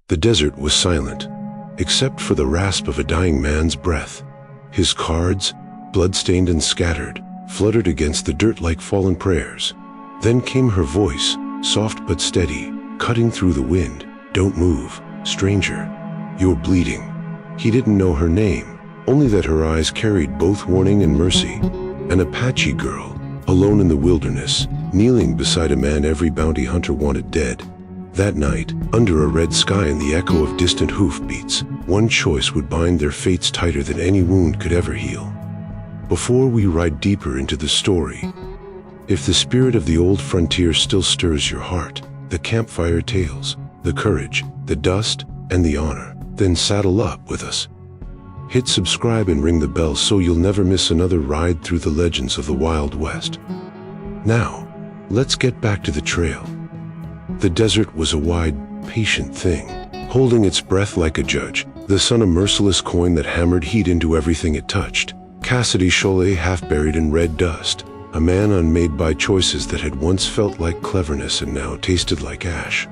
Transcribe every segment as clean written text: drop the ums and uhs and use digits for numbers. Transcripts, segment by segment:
The desert was silent, except for the rasp of a dying man's breath. His cards, blood-stained and scattered, fluttered against the dirt like fallen prayers. Then came her voice, soft but steady, cutting through the wind. "Don't move, stranger. You're bleeding." He didn't know her name, only that her eyes carried both warning and mercy. An Apache girl, alone in the wilderness, kneeling beside a man every bounty hunter wanted dead. That night, under a red sky and the echo of distant hoofbeats, one choice would bind their fates tighter than any wound could ever heal. Before we ride deeper into the story, if the spirit of the old frontier still stirs your heart, the campfire tales, the courage, the dust, and the honor, then saddle up with us. Hit subscribe and ring the bell so you'll never miss another ride through the legends of the Wild West. Now, let's get back to the trail. The desert was a wide, patient thing, holding its breath like a judge, the sun a merciless coin that hammered heat into everything it touched. Cassidy Cholet half buried in red dust, a man unmade by choices that had once felt like cleverness and now tasted like ash.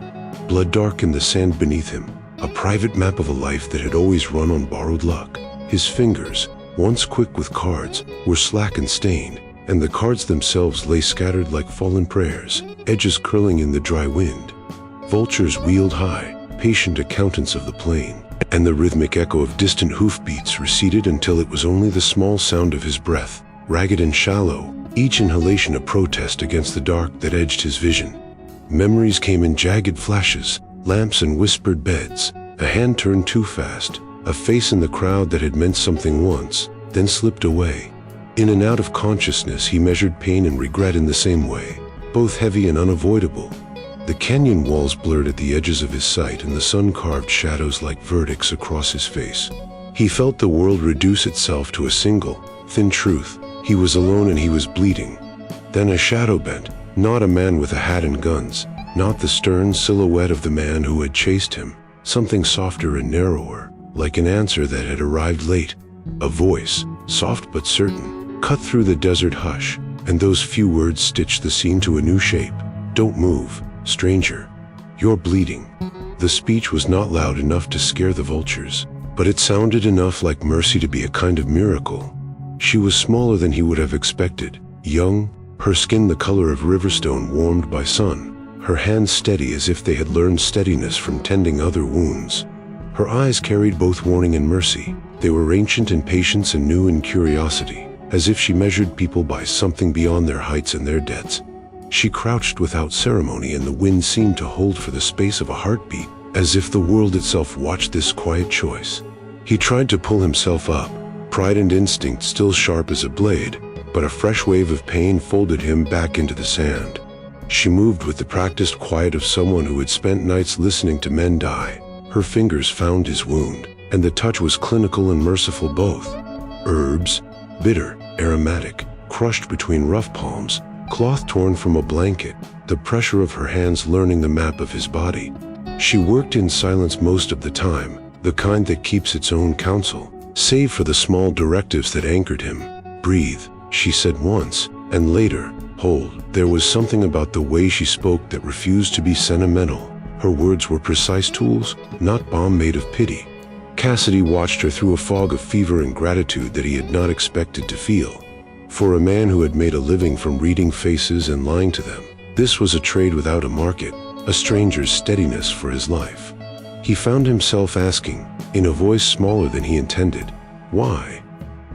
Blood dark in the sand beneath him, a private map of a life that had always run on borrowed luck. His fingers, once quick with cards, were slack and stained, and the cards themselves lay scattered like fallen prayers, edges curling in the dry wind. Vultures wheeled high, patient accountants of the plain, and the rhythmic echo of distant hoofbeats receded until it was only the small sound of his breath, ragged and shallow, each inhalation a protest against the dark that edged his vision. Memories came in jagged flashes, lamps and whispered beds, a hand turned too fast, a face in the crowd that had meant something once, then slipped away. In and out of consciousness he measured pain and regret in the same way, both heavy and unavoidable. The canyon walls blurred at the edges of his sight and the sun carved shadows like verdicts across his face. He felt the world reduce itself to a single, thin truth. He was alone and he was bleeding. Then a shadow bent, not a man with a hat and guns, not the stern silhouette of the man who had chased him, something softer and narrower, like an answer that had arrived late. A voice, soft but certain, cut through the desert hush, and those few words stitched the scene to a new shape. "Don't move, stranger. You're bleeding." The speech was not loud enough to scare the vultures, but it sounded enough like mercy to be a kind of miracle. She was smaller than he would have expected, young, her skin the color of riverstone warmed by sun, her hands steady as if they had learned steadiness from tending other wounds. Her eyes carried both warning and mercy. They were ancient in patience and new in curiosity, as if she measured people by something beyond their heights and their depths. She crouched without ceremony and the wind seemed to hold for the space of a heartbeat, as if the world itself watched this quiet choice. He tried to pull himself up, pride and instinct still sharp as a blade, but a fresh wave of pain folded him back into the sand. She moved with the practiced quiet of someone who had spent nights listening to men die. Her fingers found his wound, and the touch was clinical and merciful both. Herbs, bitter, aromatic, crushed between rough palms, cloth torn from a blanket, the pressure of her hands learning the map of his body. She worked in silence most of the time, the kind that keeps its own counsel, save for the small directives that anchored him. "Breathe," she said once, and later, "Hold." There was something about the way she spoke that refused to be sentimental. Her words were precise tools, not balm made of pity. Cassidy watched her through a fog of fever and gratitude that he had not expected to feel. For a man who had made a living from reading faces and lying to them, this was a trade without a market, a stranger's steadiness for his life. He found himself asking, in a voice smaller than he intended, "Why?"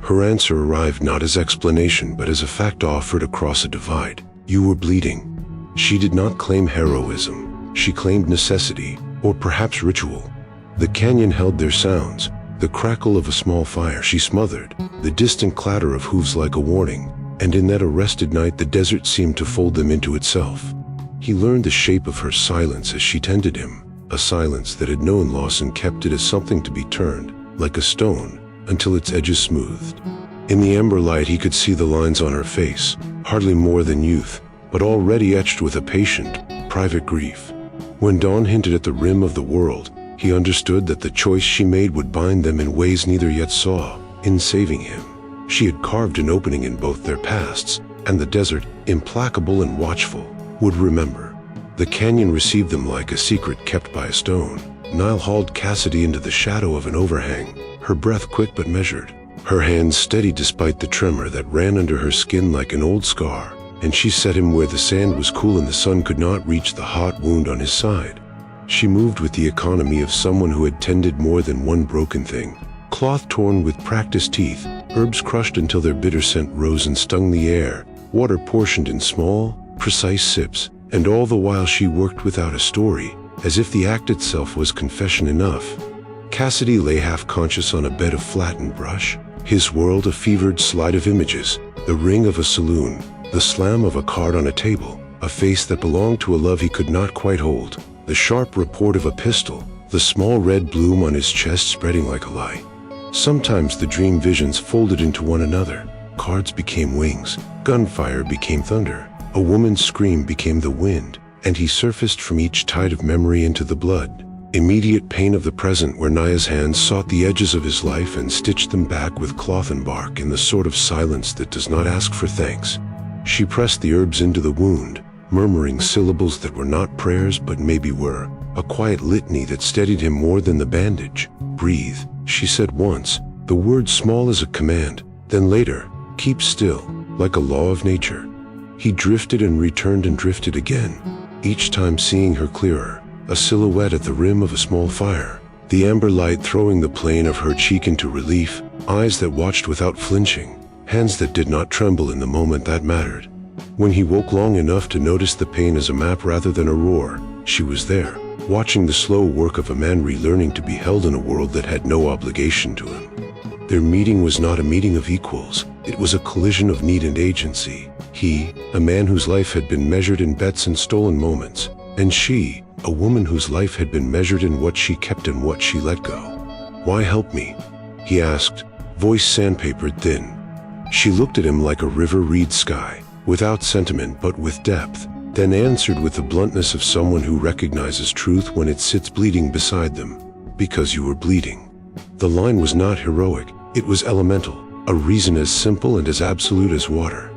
Her answer arrived not as explanation but as a fact offered across a divide. "You were bleeding." She did not claim heroism. She claimed necessity, or perhaps ritual. The canyon held their sounds, the crackle of a small fire she smothered, the distant clatter of hooves like a warning, and in that arrested night the desert seemed to fold them into itself. He learned the shape of her silence as she tended him, a silence that had known loss and kept it as something to be turned, like a stone, until its edges smoothed. In the ember light he could see the lines on her face, hardly more than youth, but already etched with a patient, private grief. When dawn hinted at the rim of the world, he understood that the choice she made would bind them in ways neither yet saw. In saving him, she had carved an opening in both their pasts, and the desert, implacable and watchful, would remember. The canyon received them like a secret kept by a stone. Nile hauled Cassidy into the shadow of an overhang, her breath quick but measured, her hands steady despite the tremor that ran under her skin like an old scar, and she set him where the sand was cool and the sun could not reach the hot wound on his side. She moved with the economy of someone who had tended more than one broken thing. Cloth torn with practiced teeth, herbs crushed until their bitter scent rose and stung the air, water portioned in small, precise sips, and all the while she worked without a story, as if the act itself was confession enough. Cassidy lay half-conscious on a bed of flattened brush, his world a fevered slide of images, the ring of a saloon, the slam of a card on a table, a face that belonged to a love he could not quite hold, the sharp report of a pistol, the small red bloom on his chest spreading like a lie. Sometimes the dream visions folded into one another. Cards became wings, gunfire became thunder, a woman's scream became the wind, and he surfaced from each tide of memory into the blood. Immediate pain of the present where Naya's hands sought the edges of his life and stitched them back with cloth and bark in the sort of silence that does not ask for thanks. She pressed the herbs into the wound, murmuring syllables that were not prayers but maybe were, a quiet litany that steadied him more than the bandage. "Breathe," she said once, the word small as a command, then later, "Keep still," like a law of nature. He drifted and returned and drifted again, each time seeing her clearer, a silhouette at the rim of a small fire, the amber light throwing the plane of her cheek into relief, eyes that watched without flinching, hands that did not tremble in the moment that mattered. When he woke long enough to notice the pain as a map rather than a roar, she was there, watching the slow work of a man relearning to be held in a world that had no obligation to him. Their meeting was not a meeting of equals, it was a collision of need and agency. He, a man whose life had been measured in bets and stolen moments, and she, a woman whose life had been measured in what she kept and what she let go. "Why help me?" he asked, voice sandpapered thin. She looked at him like a river reed sky, without sentiment but with depth, then answered with the bluntness of someone who recognizes truth when it sits bleeding beside them. "Because you were bleeding." The line was not heroic, it was elemental, a reason as simple and as absolute as water.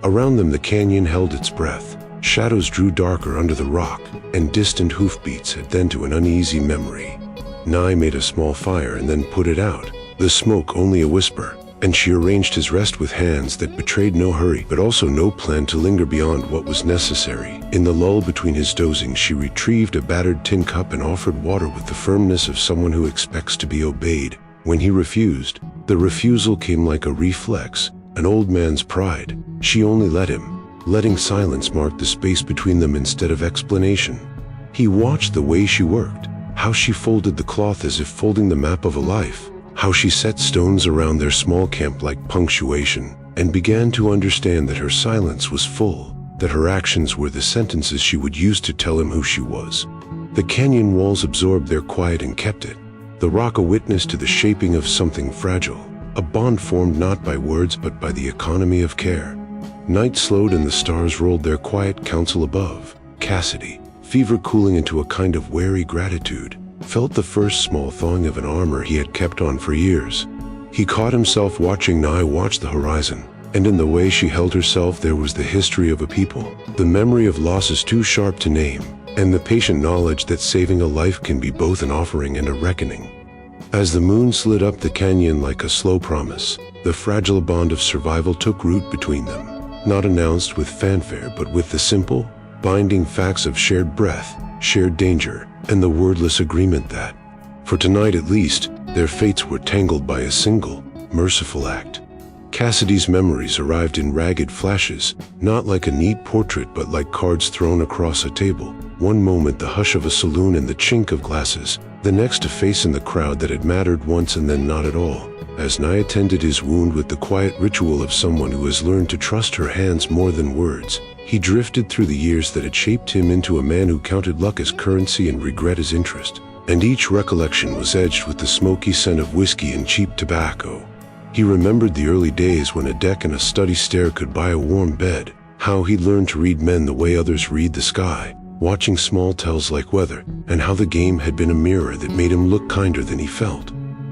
Around them the canyon held its breath. Shadows drew darker under the rock, and distant hoofbeats had then to an uneasy memory. Nye made a small fire and then put it out, the smoke only a whisper, and she arranged his rest with hands that betrayed no hurry but also no plan to linger beyond what was necessary. In the lull between his dozing she retrieved a battered tin cup and offered water with the firmness of someone who expects to be obeyed. When he refused, the refusal came like a reflex, an old man's pride. She only let him, letting silence mark the space between them instead of explanation. He watched the way she worked, how she folded the cloth as if folding the map of a life, how she set stones around their small camp like punctuation, and began to understand that her silence was full, that her actions were the sentences she would use to tell him who she was. The canyon walls absorbed their quiet and kept it, the rock a witness to the shaping of something fragile, a bond formed not by words but by the economy of care. Night slowed and the stars rolled their quiet counsel above. Cassidy, fever cooling into a kind of wary gratitude, felt the first small thawing of an armor he had kept on for years. He caught himself watching Nye watch the horizon, and in the way she held herself there was the history of a people, the memory of losses too sharp to name, and the patient knowledge that saving a life can be both an offering and a reckoning. As the moon slid up the canyon like a slow promise, the fragile bond of survival took root between them, not announced with fanfare but with the simple, binding facts of shared breath, shared danger, and the wordless agreement that, for tonight at least, their fates were tangled by a single, merciful act. Cassidy's memories arrived in ragged flashes, not like a neat portrait but like cards thrown across a table. One moment the hush of a saloon and the chink of glasses, the next a face in the crowd that had mattered once and then not at all. As Nye tended his wound with the quiet ritual of someone who has learned to trust her hands more than words, he drifted through the years that had shaped him into a man who counted luck as currency and regret as interest, and each recollection was edged with the smoky scent of whiskey and cheap tobacco. He remembered the early days when a deck and a study stair could buy a warm bed, how he'd learned to read men the way others read the sky, watching small tells like weather, and how the game had been a mirror that made him look kinder than he felt.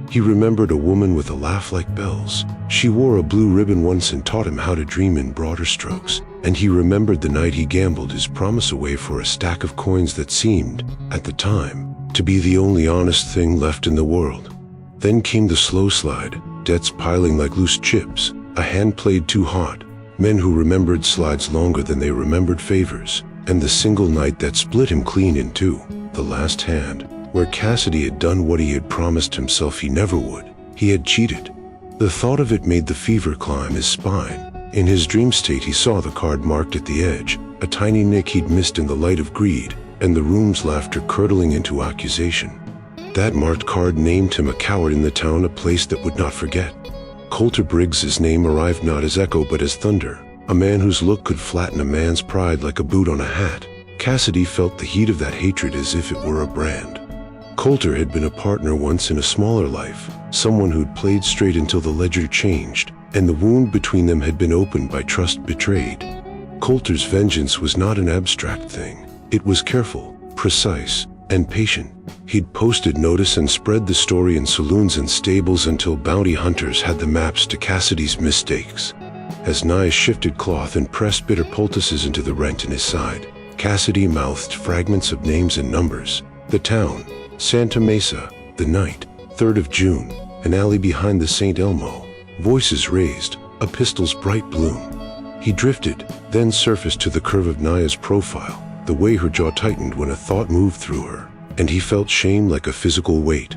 He remembered a woman with a laugh like bells. She wore a blue ribbon once and taught him how to dream in broader strokes, and he remembered the night he gambled his promise away for a stack of coins that seemed, at the time, to be the only honest thing left in the world. Then came the slow slide, debts piling like loose chips, a hand played too hot, men who remembered slides longer than they remembered favors, and the single night that split him clean in two, the last hand, where Cassidy had done what he had promised himself he never would. He had cheated. The thought of it made the fever climb his spine. In his dream state he saw the card marked at the edge, a tiny nick he'd missed in the light of greed, and the room's laughter curdling into accusation. That marked card named him a coward in the town, a place that would not forget. Colter Briggs's name arrived not as echo but as thunder, a man whose look could flatten a man's pride like a boot on a hat. Cassidy felt the heat of that hatred as if it were a brand. Colter had been a partner once in a smaller life, someone who'd played straight until the ledger changed, and the wound between them had been opened by trust betrayed. Colter's vengeance was not an abstract thing. It was careful, precise, and patient. He'd posted notice and spread the story in saloons and stables until bounty hunters had the maps to Cassidy's mistakes. As Nye shifted cloth and pressed bitter poultices into the rent in his side, Cassidy mouthed fragments of names and numbers. The town, Santa Mesa, the night, 3rd of June, an alley behind the St. Elmo. Voices raised, a pistol's bright bloom. He drifted, then surfaced to the curve of Naya's profile, the way her jaw tightened when a thought moved through her, and he felt shame like a physical weight.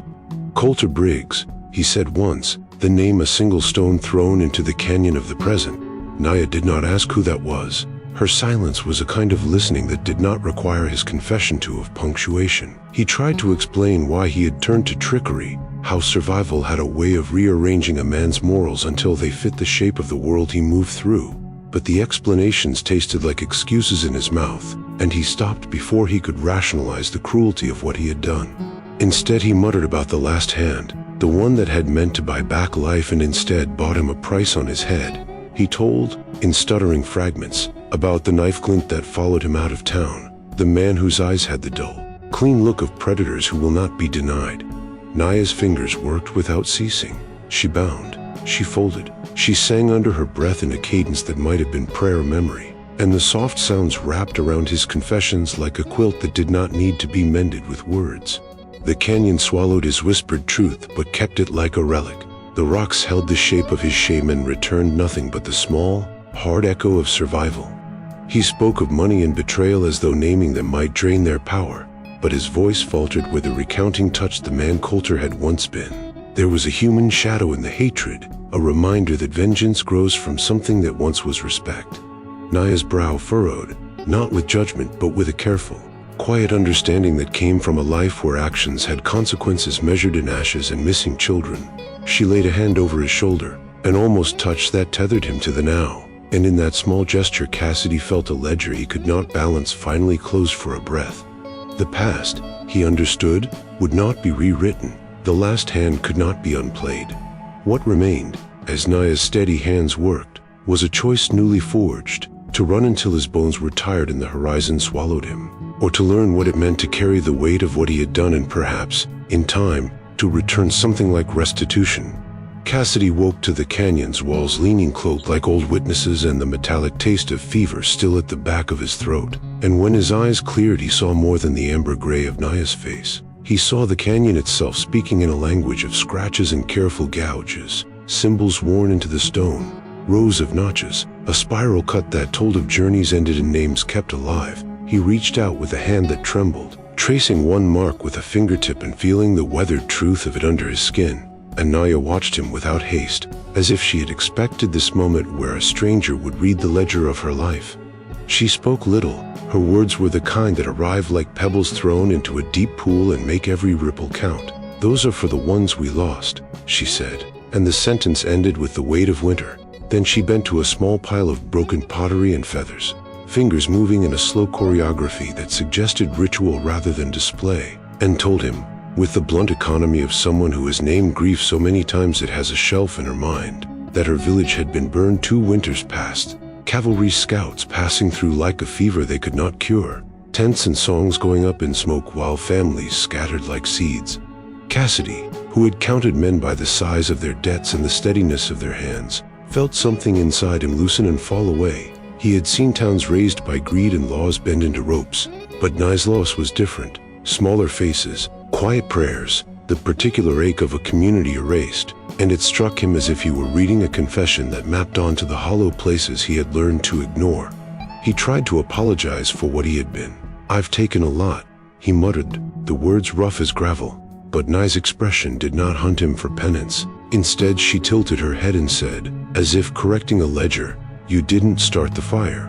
Colter Briggs, he said once, the name a single stone thrown into the canyon of the present. Naya did not ask who that was. Her silence was a kind of listening that did not require his confession to of punctuation. He tried to explain why he had turned to trickery, how survival had a way of rearranging a man's morals until they fit the shape of the world he moved through. But the explanations tasted like excuses in his mouth, and he stopped before he could rationalize the cruelty of what he had done. Instead, he muttered about the last hand, the one that had meant to buy back life and instead bought him a price on his head. He told, in stuttering fragments, about the knife glint that followed him out of town, the man whose eyes had the dull, clean look of predators who will not be denied. Naya's fingers worked without ceasing. She bound, she folded, she sang under her breath in a cadence that might have been prayer or memory, and the soft sounds wrapped around his confessions like a quilt that did not need to be mended with words. The canyon swallowed his whispered truth but kept it like a relic. The rocks held the shape of his shame and returned nothing but the small, hard echo of survival. He spoke of money and betrayal as though naming them might drain their power, but his voice faltered where the recounting touched the man Colter had once been. There was a human shadow in the hatred, a reminder that vengeance grows from something that once was respect. Naya's brow furrowed, not with judgment but with a careful, quiet understanding that came from a life where actions had consequences measured in ashes and missing children. She laid a hand over his shoulder, an almost touch that tethered him to the now, and in that small gesture Cassidy felt a ledger he could not balance finally closed for a breath. The past, he understood, would not be rewritten. The last hand could not be unplayed. What remained, as Naya's steady hands worked, was a choice newly forged, to run until his bones were tired and the horizon swallowed him, or to learn what it meant to carry the weight of what he had done and perhaps, in time, to return something like restitution. Cassidy woke to the canyon's walls leaning cloaked like old witnesses and the metallic taste of fever still at the back of his throat, and when his eyes cleared he saw more than the amber gray of Naya's face. He saw the canyon itself speaking in a language of scratches and careful gouges, symbols worn into the stone, rows of notches, a spiral cut that told of journeys ended and names kept alive. He reached out with a hand that trembled, tracing one mark with a fingertip and feeling the weathered truth of it under his skin. And Naya watched him without haste, as if she had expected this moment where a stranger would read the ledger of her life. She spoke little. Her words were the kind that arrive like pebbles thrown into a deep pool and make every ripple count. "Those are for the ones we lost," she said, and the sentence ended with the weight of winter. Then she bent to a small pile of broken pottery and feathers, fingers moving in a slow choreography that suggested ritual rather than display, and told him, with the blunt economy of someone who has named grief so many times it has a shelf in her mind, that her village had been burned 2 winters past, cavalry scouts passing through like a fever they could not cure, tents and songs going up in smoke while families scattered like seeds. Cassidy, who had counted men by the size of their debts and the steadiness of their hands, felt something inside him loosen and fall away. He had seen towns razed by greed and laws bend into ropes, but Naya's loss was different. Smaller faces, quiet prayers, the particular ache of a community erased, and it struck him as if he were reading a confession that mapped onto the hollow places he had learned to ignore. He tried to apologize for what he had been. "I've taken a lot," he muttered, the words rough as gravel. But Nai's expression did not hunt him for penance. Instead, she tilted her head and said, as if correcting a ledger, "You didn't start the fire."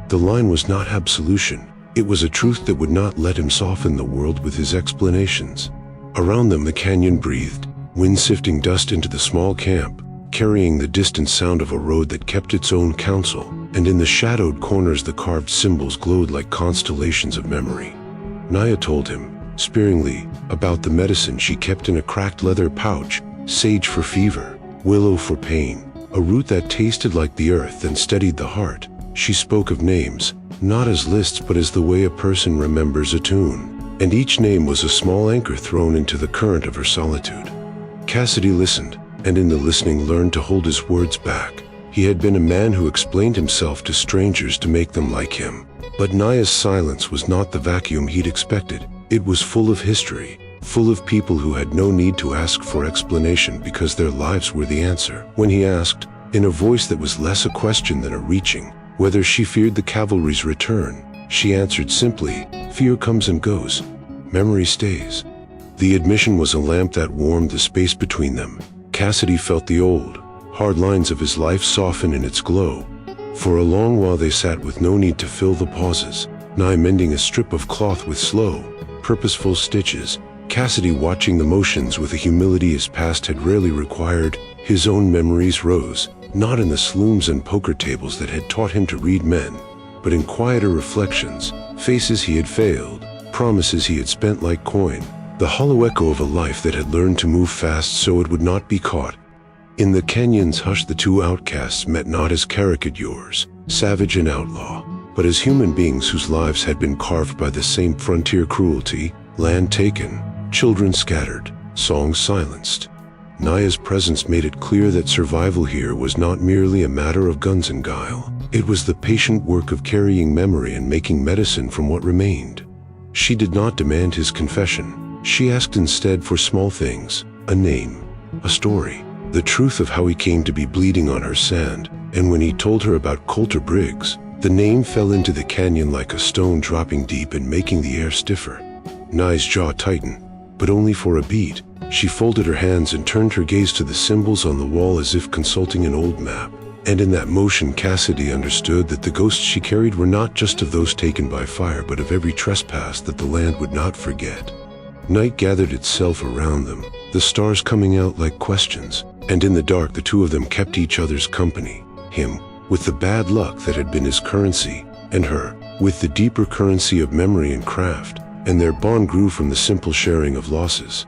The line was not absolution. It was a truth that would not let him soften the world with his explanations. Around them the canyon breathed, wind sifting dust into the small camp, carrying the distant sound of a road that kept its own counsel, and in the shadowed corners the carved symbols glowed like constellations of memory. Naya told him, sparingly, about the medicine she kept in a cracked leather pouch: sage for fever, willow for pain, a root that tasted like the earth and steadied the heart. She spoke of names, not as lists but as the way a person remembers a tune, and each name was a small anchor thrown into the current of her solitude. Cassidy listened, and in the listening learned to hold his words back. He had been a man who explained himself to strangers to make them like him. But Naya's silence was not the vacuum he'd expected. It was full of history, full of people who had no need to ask for explanation because their lives were the answer. When he asked, in a voice that was less a question than a reaching, whether she feared the cavalry's return, she answered simply, "Fear comes and goes. Memory stays." The admission was a lamp that warmed the space between them. Cassidy felt the old, hard lines of his life soften in its glow. For a long while they sat with no need to fill the pauses, Nai mending a strip of cloth with slow, purposeful stitches, Cassidy watching the motions with a humility his past had rarely required. His own memories rose, not in the slooms and poker tables that had taught him to read men, but in quieter reflections, faces he had failed, promises he had spent like coin, the hollow echo of a life that had learned to move fast so it would not be caught. In the canyon's hush the two outcasts met not as caricatures, savage and outlaw, but as human beings whose lives had been carved by the same frontier cruelty: land taken, children scattered, songs silenced. Naya's presence made it clear that survival here was not merely a matter of guns and guile. It was the patient work of carrying memory and making medicine from what remained. She did not demand his confession. She asked instead for small things: a name, a story, the truth of how he came to be bleeding on her sand. And when he told her about Coulter Briggs, the name fell into the canyon like a stone dropping deep and making the air stiffer. Nai's jaw tightened, but only for a beat. She folded her hands and turned her gaze to the symbols on the wall as if consulting an old map. And in that motion Cassidy understood that the ghosts she carried were not just of those taken by fire but of every trespass that the land would not forget. Night gathered itself around them, the stars coming out like questions, and in the dark the two of them kept each other's company. Him, with the bad luck that had been his currency, and her, with the deeper currency of memory and craft, and their bond grew from the simple sharing of losses.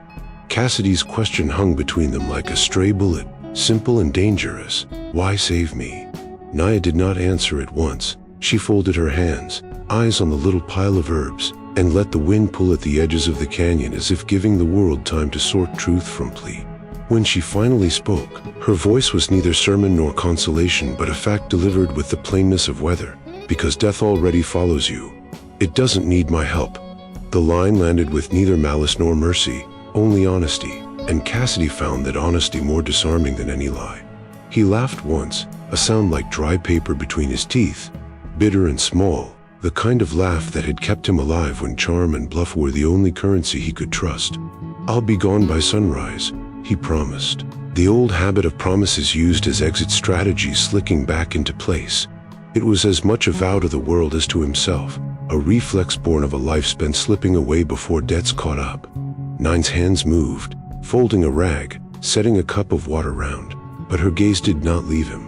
Cassidy's question hung between them like a stray bullet, simple and dangerous: "Why save me?" Naya did not answer at once. She folded her hands, eyes on the little pile of herbs, and let the wind pull at the edges of the canyon as if giving the world time to sort truth from plea. When she finally spoke, her voice was neither sermon nor consolation but a fact delivered with the plainness of weather: "Because death already follows you. It doesn't need my help." The line landed with neither malice nor mercy, only honesty, and Cassidy found that honesty more disarming than any lie. He laughed once, a sound like dry paper between his teeth, bitter and small, the kind of laugh that had kept him alive when charm and bluff were the only currency he could trust. "I'll be gone by sunrise," he promised, the old habit of promises used as exit strategy slicking back into place. It was as much a vow to the world as to himself, a reflex born of a life spent slipping away before debts caught up. Nine's hands moved, folding a rag, setting a cup of water round, but her gaze did not leave him.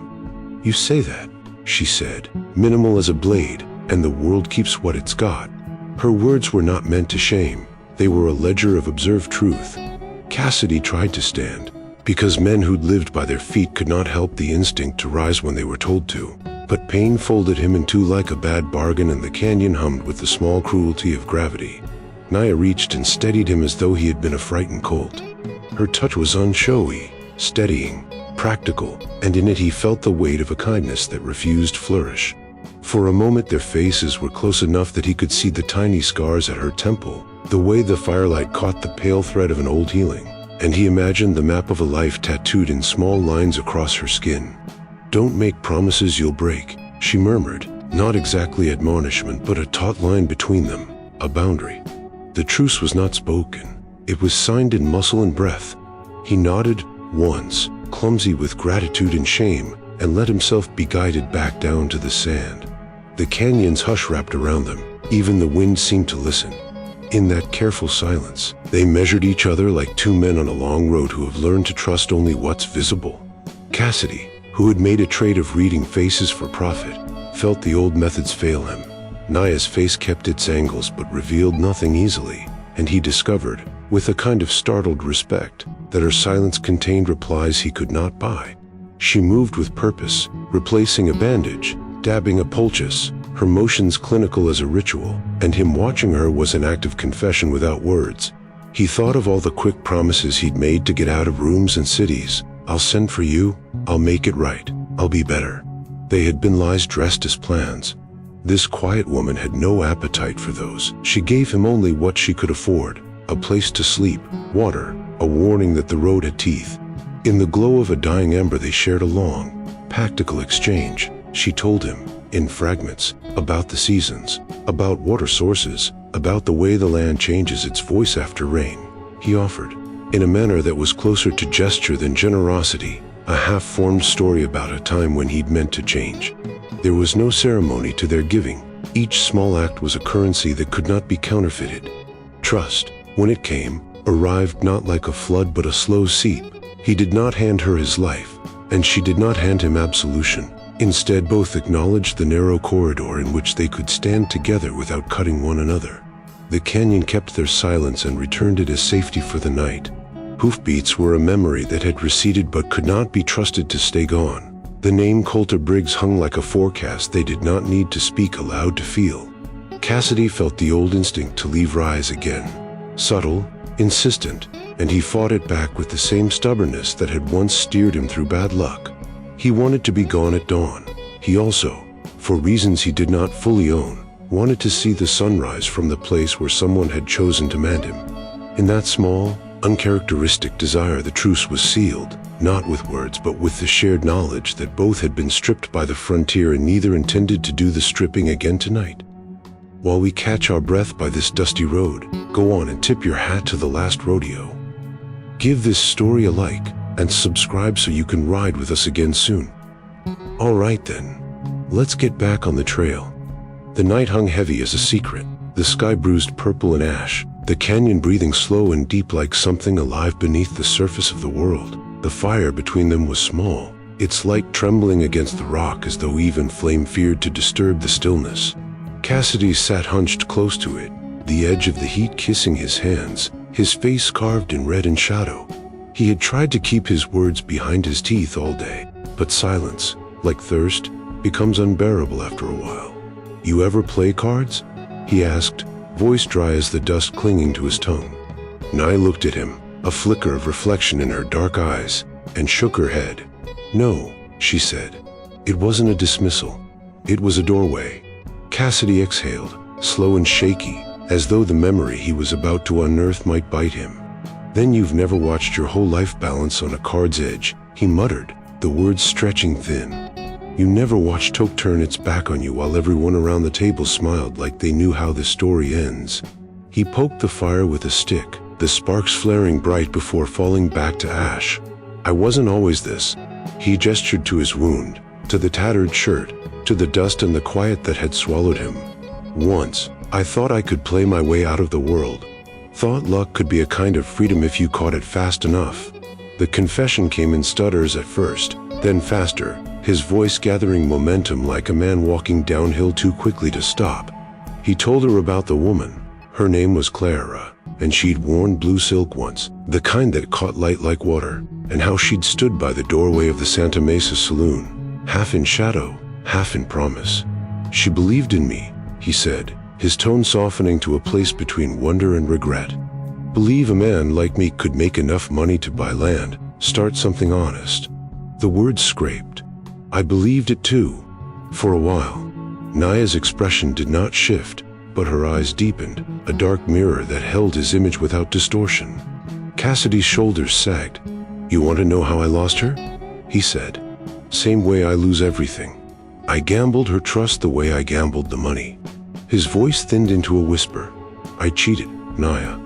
"You say that," she said, minimal as a blade, "and the world keeps what it's got." Her words were not meant to shame. They were a ledger of observed truth. Cassidy tried to stand, because men who'd lived by their feet could not help the instinct to rise when they were told to. But pain folded him in two like a bad bargain, and the canyon hummed with the small cruelty of gravity. Naya reached and steadied him as though he had been a frightened colt. Her touch was unshowy, steadying, practical, and in it he felt the weight of a kindness that refused flourish. For a moment their faces were close enough that he could see the tiny scars at her temple, the way the firelight caught the pale thread of an old healing, and he imagined the map of a life tattooed in small lines across her skin. "Don't make promises you'll break," she murmured, not exactly admonishment, but a taut line between them, a boundary. The truce was not spoken. It was signed in muscle and breath. He nodded once, clumsy with gratitude and shame, and let himself be guided back down to the sand. The canyon's hush wrapped around them. Even the wind seemed to listen. In that careful silence, they measured each other like two men on a long road who have learned to trust only what's visible. Cassidy, who had made a trade of reading faces for profit, felt the old methods fail him. Naya's face kept its angles but revealed nothing easily, and he discovered, with a kind of startled respect, that her silence contained replies he could not buy. She moved with purpose, replacing a bandage, dabbing a poultice, her motions clinical as a ritual, and him watching her was an act of confession without words. He thought of all the quick promises he'd made to get out of rooms and cities. "I'll send for you, I'll make it right, I'll be better." They had been lies dressed as plans. This quiet woman had no appetite for those. She gave him only what she could afford: a place to sleep, water, a warning that the road had teeth. In the glow of a dying ember they shared a long, practical exchange. She told him, in fragments, about the seasons, about water sources, about the way the land changes its voice after rain. He offered, in a manner that was closer to gesture than generosity, a half-formed story about a time when he'd meant to change. There was no ceremony to their giving. Each small act was a currency that could not be counterfeited. Trust, when it came, arrived not like a flood but a slow seep. He did not hand her his life, and she did not hand him absolution. Instead, both acknowledged the narrow corridor in which they could stand together without cutting one another. The canyon kept their silence and returned it as safety for the night. Hoofbeats were a memory that had receded but could not be trusted to stay gone. The name Coulter Briggs hung like a forecast they did not need to speak aloud to feel. Cassidy felt the old instinct to leave rise again. Subtle, insistent, and he fought it back with the same stubbornness that had once steered him through bad luck. He wanted to be gone at dawn. He also, for reasons he did not fully own, wanted to see the sunrise from the place where someone had chosen to mend him. In that small, uncharacteristic desire, the truce was sealed, not with words but with the shared knowledge that both had been stripped by the frontier and neither intended to do the stripping again tonight. While we catch our breath by this dusty road, go on and tip your hat to the last rodeo. Give this story a like and subscribe so you can ride with us again soon. All right then, let's get back on the trail. The night hung heavy as a secret, the sky bruised purple and ash, the canyon breathing slow and deep like something alive beneath the surface of the world. The fire between them was small, its light trembling against the rock as though even flame feared to disturb the stillness. Cassidy sat hunched close to it, the edge of the heat kissing his hands, his face carved in red and shadow. He had tried to keep his words behind his teeth all day, but silence, like thirst, becomes unbearable after a while. "You ever play cards?" he asked, voice dry as the dust clinging to his tongue. Nai looked at him, a flicker of reflection in her dark eyes, and shook her head. "No," she said. It wasn't a dismissal. It was a doorway. Cassidy exhaled, slow and shaky, as though the memory he was about to unearth might bite him. "Then you've never watched your whole life balance on a card's edge," he muttered, the words stretching thin. "You never watched Toke turn its back on you while everyone around the table smiled like they knew how the story ends." He poked the fire with a stick, the sparks flaring bright before falling back to ash. "I wasn't always this." He gestured to his wound, to the tattered shirt, to the dust and the quiet that had swallowed him. "Once, I thought I could play my way out of the world. Thought luck could be a kind of freedom if you caught it fast enough." The confession came in stutters at first, then faster, his voice gathering momentum like a man walking downhill too quickly to stop. He told her about the woman. Her name was Clara, and she'd worn blue silk once, the kind that caught light like water, and how she'd stood by the doorway of the Santa Mesa saloon, half in shadow, half in promise. "She believed in me," he said, his tone softening to a place between wonder and regret. "Believe a man like me could make enough money to buy land, start something honest." The words scraped. "I believed it too." For a while, Naya's expression did not shift, but her eyes deepened, a dark mirror that held his image without distortion. Cassidy's shoulders sagged. "You want to know how I lost her?" he said. "Same way I lose everything. I gambled her trust the way I gambled the money." His voice thinned into a whisper. "I cheated, Naya.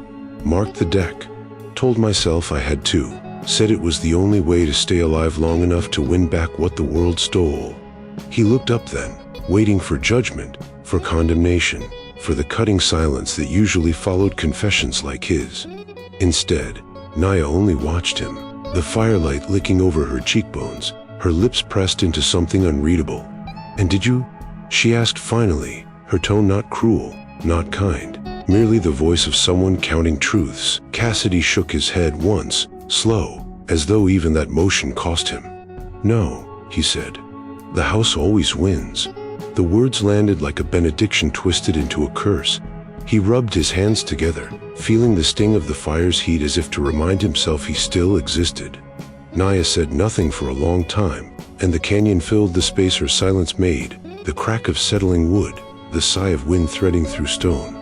Marked the deck. Told myself I had to. Said it was the only way to stay alive long enough to win back what the world stole." He looked up then, waiting for judgment, for condemnation, for the cutting silence that usually followed confessions like his. Instead, Naya only watched him, the firelight licking over her cheekbones, her lips pressed into something unreadable. "And did you?" she asked finally, her tone not cruel, not kind, merely the voice of someone counting truths. Cassidy shook his head once, slow, as though even that motion cost him. "No," he said. "The house always wins." The words landed like a benediction twisted into a curse. He rubbed his hands together, feeling the sting of the fire's heat as if to remind himself he still existed. Naya said nothing for a long time, and the canyon filled the space her silence made, the crack of settling wood, the sigh of wind threading through stone.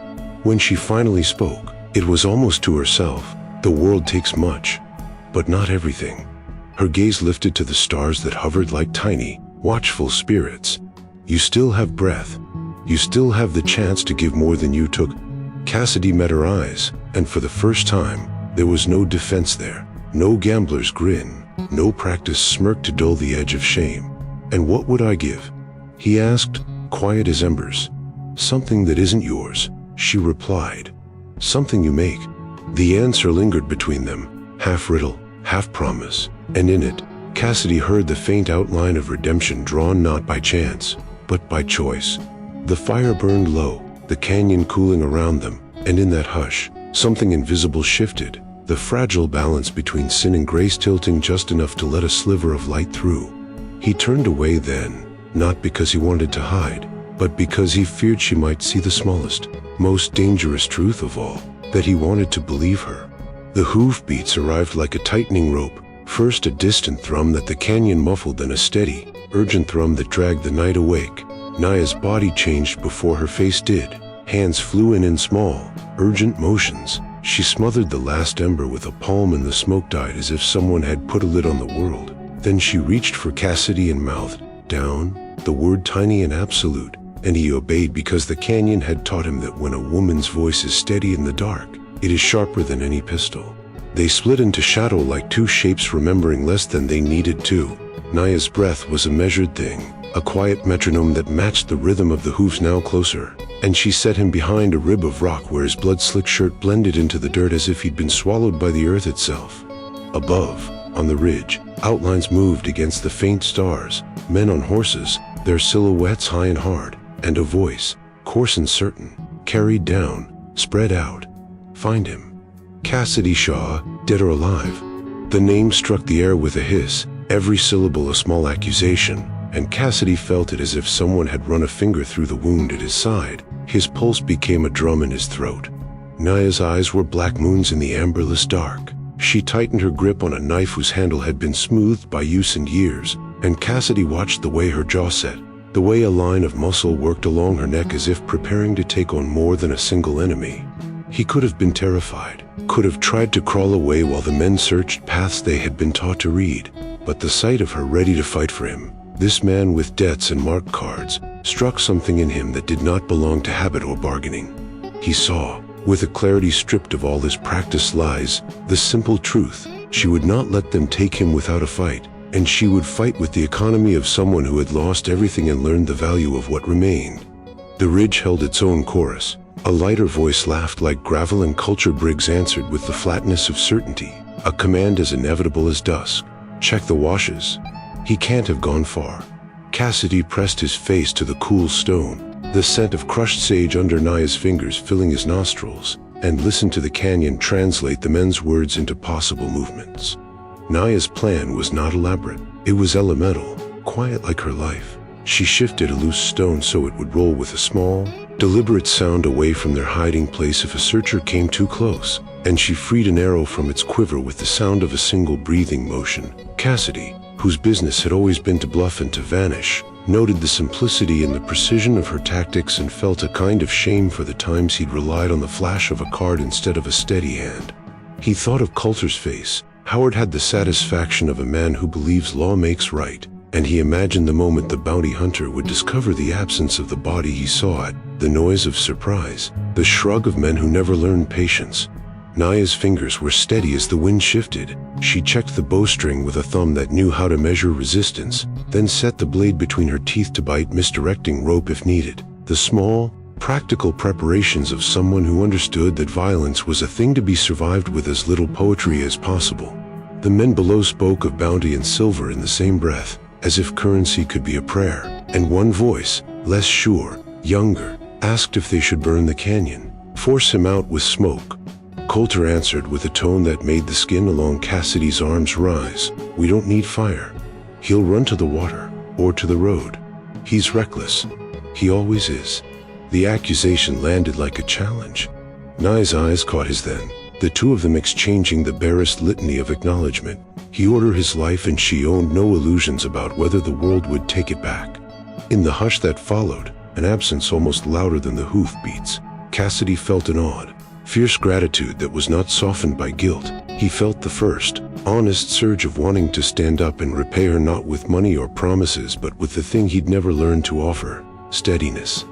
When she finally spoke, it was almost to herself. "The world takes much, but not everything." Her gaze lifted to the stars that hovered like tiny, watchful spirits. "You still have breath. You still have the chance to give more than you took." Cassidy met her eyes, and for the first time, there was no defense there, no gambler's grin, no practiced smirk to dull the edge of shame. "And what would I give?" he asked, quiet as embers. "Something that isn't yours," she replied. "Something you make." The answer lingered between them, half riddle, half promise, and in it, Cassidy heard the faint outline of redemption drawn not by chance, but by choice. The fire burned low, the canyon cooling around them, and in that hush, something invisible shifted, the fragile balance between sin and grace tilting just enough to let a sliver of light through. He turned away then, not because he wanted to hide, but because he feared she might see the smallest, most dangerous truth of all, that he wanted to believe her. The hoofbeats arrived like a tightening rope, first a distant thrum that the canyon muffled, then a steady, urgent thrum that dragged the night awake. Naya's body changed before her face did. Hands flew in small, urgent motions. She smothered the last ember with a palm and the smoke died as if someone had put a lid on the world. Then she reached for Cassidy and mouthed, "Down," the word tiny and absolute, and he obeyed because the canyon had taught him that when a woman's voice is steady in the dark, it is sharper than any pistol. They split into shadow like two shapes remembering less than they needed to. Naya's breath was a measured thing, a quiet metronome that matched the rhythm of the hooves now closer, and she set him behind a rib of rock where his blood-slick shirt blended into the dirt as if he'd been swallowed by the earth itself. Above, on the ridge, outlines moved against the faint stars, men on horses, their silhouettes high and hard, and a voice, coarse and certain, carried down, spread out. "Find him. Cassidy Shaw, dead or alive." The name struck the air with a hiss, every syllable a small accusation, and Cassidy felt it as if someone had run a finger through the wound at his side. His pulse became a drum in his throat. Naya's eyes were black moons in the amberless dark. She tightened her grip on a knife whose handle had been smoothed by use and years, and Cassidy watched the way her jaw set, the way a line of muscle worked along her neck as if preparing to take on more than a single enemy. He could have been terrified, could have tried to crawl away while the men searched paths they had been taught to read, but the sight of her ready to fight for him, this man with debts and marked cards, struck something in him that did not belong to habit or bargaining. He saw, with a clarity stripped of all his practiced lies, the simple truth: she would not let them take him without a fight, and she would fight with the economy of someone who had lost everything and learned the value of what remained. The ridge held its own chorus. A lighter voice laughed like gravel, and culture Briggs answered with the flatness of certainty, a command as inevitable as dusk. "Check the washes." He can't have gone far. Cassidy pressed his face to the cool stone, the scent of crushed sage under Naya's fingers filling his nostrils, and listened to the canyon translate the men's words into possible movements. Naya's plan was not elaborate. It was elemental, quiet like her life. She shifted a loose stone so it would roll with a small, deliberate sound away from their hiding place if a searcher came too close, and she freed an arrow from its quiver with the sound of a single breathing motion. Cassidy, whose business had always been to bluff and to vanish, noted the simplicity and the precision of her tactics, and felt a kind of shame for the times he'd relied on the flash of a card instead of a steady hand. He thought of Coulter's face. Howard had the satisfaction of a man who believes law makes right, and he imagined the moment the bounty hunter would discover the absence of the body he saw it, the noise of surprise, the shrug of men who never learned patience. Naya's fingers were steady as the wind shifted. She checked the bowstring with a thumb that knew how to measure resistance, then set the blade between her teeth to bite, misdirecting rope if needed. The small, practical preparations of someone who understood that violence was a thing to be survived with as little poetry as possible. The men below spoke of bounty and silver in the same breath, as if currency could be a prayer, and one voice, less sure, younger, asked if they should burn the canyon, force him out with smoke. Coulter answered with a tone that made the skin along Cassidy's arms rise. "We don't need fire. He'll run to the water, or to the road. He's reckless. He always is." The accusation landed like a challenge. Nye's eyes caught his then, the two of them exchanging the barest litany of acknowledgement. He ordered his life, and she owned no illusions about whether the world would take it back. In the hush that followed, an absence almost louder than the hoofbeats, Cassidy felt an odd, fierce gratitude that was not softened by guilt. He felt the first, honest surge of wanting to stand up and repay her, not with money or promises, but with the thing he'd never learned to offer: steadiness.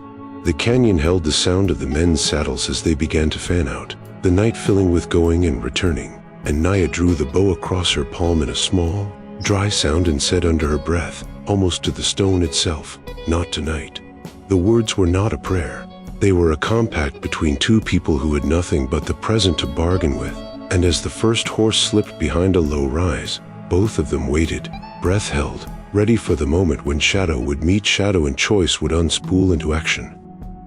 The canyon held the sound of the men's saddles as they began to fan out, the night filling with going and returning, and Naya drew the bow across her palm in a small, dry sound and said under her breath, almost to the stone itself, "Not tonight." The words were not a prayer. They were a compact between two people who had nothing but the present to bargain with, and as the first horse slipped behind a low rise, both of them waited, breath held, ready for the moment when shadow would meet shadow and choice would unspool into action.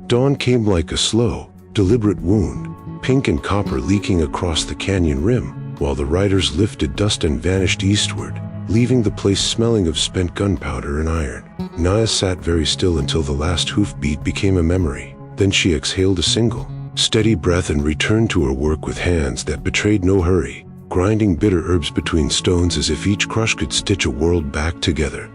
Dawn came like a slow, deliberate wound, pink and copper leaking across the canyon rim, while the riders lifted dust and vanished eastward, leaving the place smelling of spent gunpowder and iron. Naya sat very still until the last hoofbeat became a memory. Then she exhaled a single, steady breath and returned to her work with hands that betrayed no hurry, grinding bitter herbs between stones as if each crush could stitch a world back together.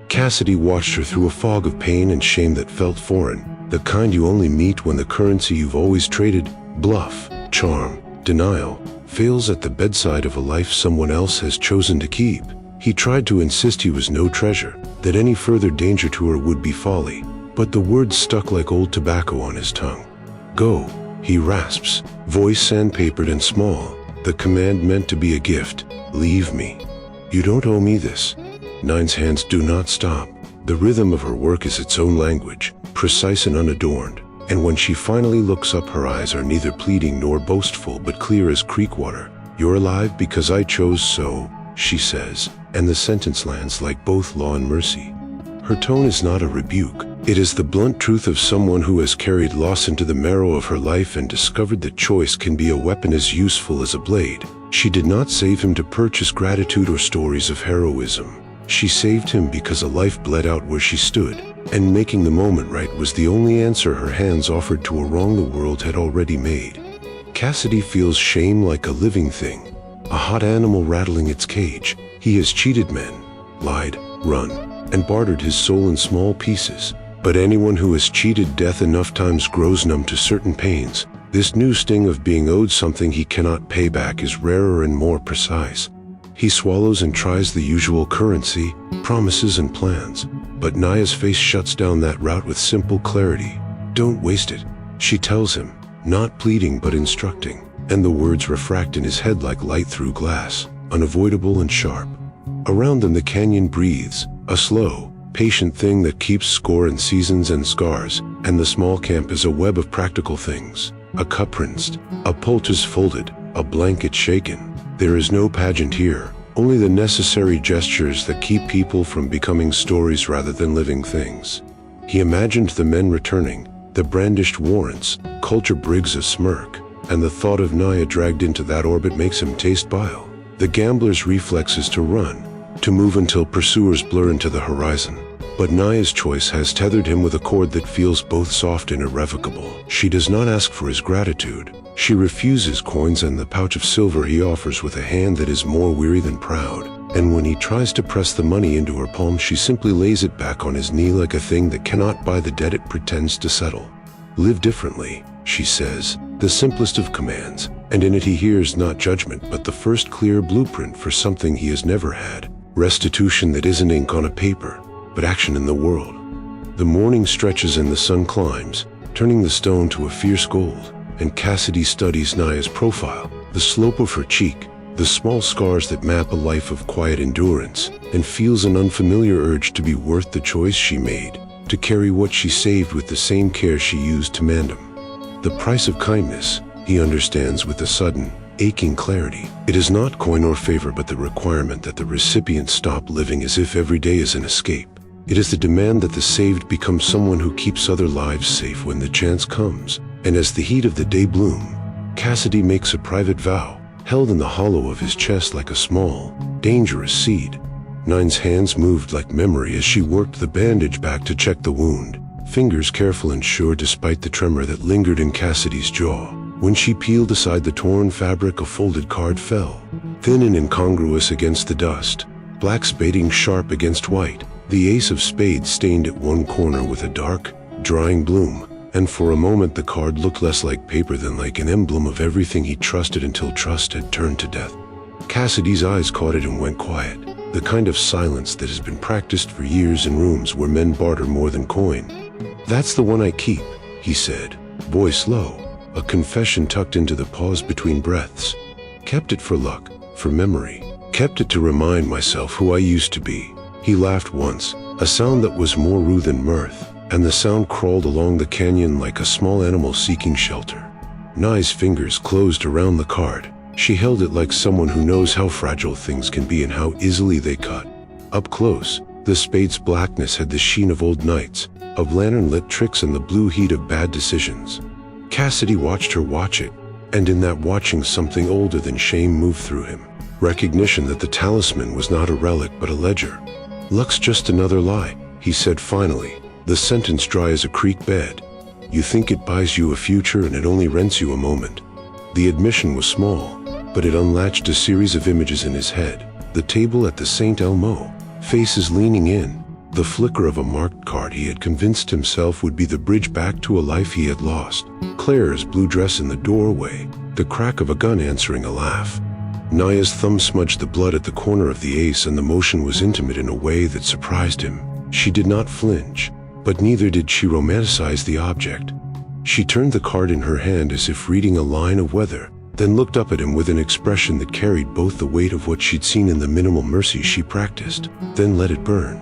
Cassidy watched her through a fog of pain and shame that felt foreign, the kind you only meet when the currency you've always traded, bluff, charm, denial, fails at the bedside of a life someone else has chosen to keep. He tried to insist he was no treasure, that any further danger to her would be folly, but the words stuck like old tobacco on his tongue. "Go," he rasps, voice sandpapered and small, the command meant to be a gift. "Leave me. You don't owe me this." Nine's hands do not stop. The rhythm of her work is its own language, precise and unadorned, and when she finally looks up, her eyes are neither pleading nor boastful but clear as creek water. "You're alive because I chose so," she says, and the sentence lands like both law and mercy. Her tone is not a rebuke. It is the blunt truth of someone who has carried loss into the marrow of her life and discovered that choice can be a weapon as useful as a blade. She did not save him to purchase gratitude or stories of heroism. She saved him because a life bled out where she stood, and making the moment right was the only answer her hands offered to a wrong the world had already made. Cassidy feels shame like a living thing, a hot animal rattling its cage. He has cheated men, lied, run, and bartered his soul in small pieces. But anyone who has cheated death enough times grows numb to certain pains. This new sting of being owed something he cannot pay back is rarer and more precise. He swallows and tries the usual currency, promises and plans, but Naya's face shuts down that route with simple clarity. "Don't waste it," she tells him, not pleading but instructing, and the words refract in his head like light through glass, unavoidable and sharp. Around them the canyon breathes, a slow, patient thing that keeps score in seasons and scars, and the small camp is a web of practical things. A cup rinsed, a poultice folded, a blanket shaken. There is no pageant here, only the necessary gestures that keep people from becoming stories rather than living things. He imagined the men returning, the brandished warrants, culture brigs a smirk, and the thought of Naya dragged into that orbit makes him taste bile. The gambler's reflex is to run, to move until pursuers blur into the horizon. But Naya's choice has tethered him with a cord that feels both soft and irrevocable. She does not ask for his gratitude. She refuses coins and the pouch of silver he offers with a hand that is more weary than proud. and when he tries to press the money into her palm, she simply lays it back on his knee like a thing that cannot buy the debt it pretends to settle. "Live differently," she says, the simplest of commands, and in it he hears not judgment but the first clear blueprint for something he has never had, restitution that isn't ink on a paper, but action in the world. The morning stretches and the sun climbs, turning the stone to a fierce gold, and Cassidy studies Naya's profile, the slope of her cheek, the small scars that map a life of quiet endurance, and feels an unfamiliar urge to be worth the choice she made, to carry what she saved with the same care she used to mend him. The price of kindness, he understands with a sudden, aching clarity. It is not coin or favor but the requirement that the recipient stop living as if every day is an escape. It is the demand that the saved become someone who keeps other lives safe when the chance comes. And as the heat of the day bloom, Cassidy makes a private vow, held in the hollow of his chest like a small, dangerous seed. Nine's hands moved like memory as she worked the bandage back to check the wound, fingers careful and sure despite the tremor that lingered in Cassidy's jaw. When she peeled aside the torn fabric, a folded card fell, thin and incongruous against the dust, black spading sharp against white, the ace of spades stained at one corner with a dark, drying bloom, and for a moment the card looked less like paper than like an emblem of everything he trusted until trust had turned to death. Cassidy's eyes caught it and went quiet, the kind of silence that has been practiced for years in rooms where men barter more than coin. "That's the one I keep," he said, voice low, a confession tucked into the pause between breaths. "Kept it for luck, for memory, kept it to remind myself who I used to be." He laughed once, a sound that was more rue than mirth, and the sound crawled along the canyon like a small animal seeking shelter. Nai's fingers closed around the card. She held it like someone who knows how fragile things can be and how easily they cut. Up close, the spade's blackness had the sheen of old nights, of lantern-lit tricks and the blue heat of bad decisions. Cassidy watched her watch it, and in that watching something older than shame moved through him. Recognition that the talisman was not a relic but a ledger. "Luck's just another lie," he said finally, the sentence dry as a creek bed. "You think it buys you a future and it only rents you a moment." The admission was small, but it unlatched a series of images in his head. The table at the St. Elmo, faces leaning in, the flicker of a marked card he had convinced himself would be the bridge back to a life he had lost, Claire's blue dress in the doorway, the crack of a gun answering a laugh. Naya's thumb smudged the blood at the corner of the ace, and the motion was intimate in a way that surprised him. She did not flinch, but neither did she romanticize the object. She turned the card in her hand as if reading a line of weather, then looked up at him with an expression that carried both the weight of what she'd seen and the minimal mercy she practiced, then let it burn.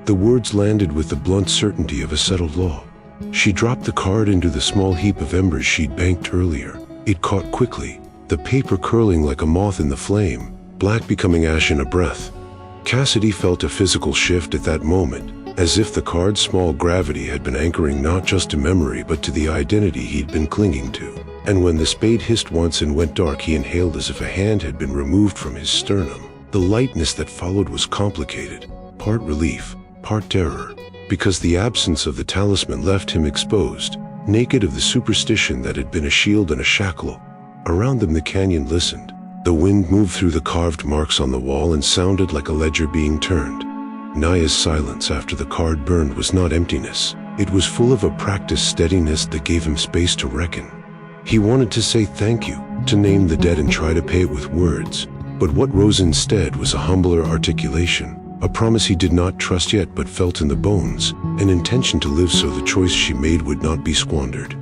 The words landed with the blunt certainty of a settled law. She dropped the card into the small heap of embers she'd banked earlier. It caught quickly, the paper curling like a moth in the flame, black becoming ash in a breath. Cassidy felt a physical shift at that moment, as if the card's small gravity had been anchoring not just to memory but to the identity he'd been clinging to. And when the spade hissed once and went dark, he inhaled as if a hand had been removed from his sternum. The lightness that followed was complicated, part relief, part terror, because the absence of the talisman left him exposed, naked of the superstition that had been a shield and a shackle. Around them the canyon listened. The wind moved through the carved marks on the wall and sounded like a ledger being turned. Naya's silence after the card burned was not emptiness. It was full of a practiced steadiness that gave him space to reckon. He wanted to say thank you, to name the debt and try to pay it with words, but what rose instead was a humbler articulation, a promise he did not trust yet but felt in the bones, an intention to live so the choice she made would not be squandered.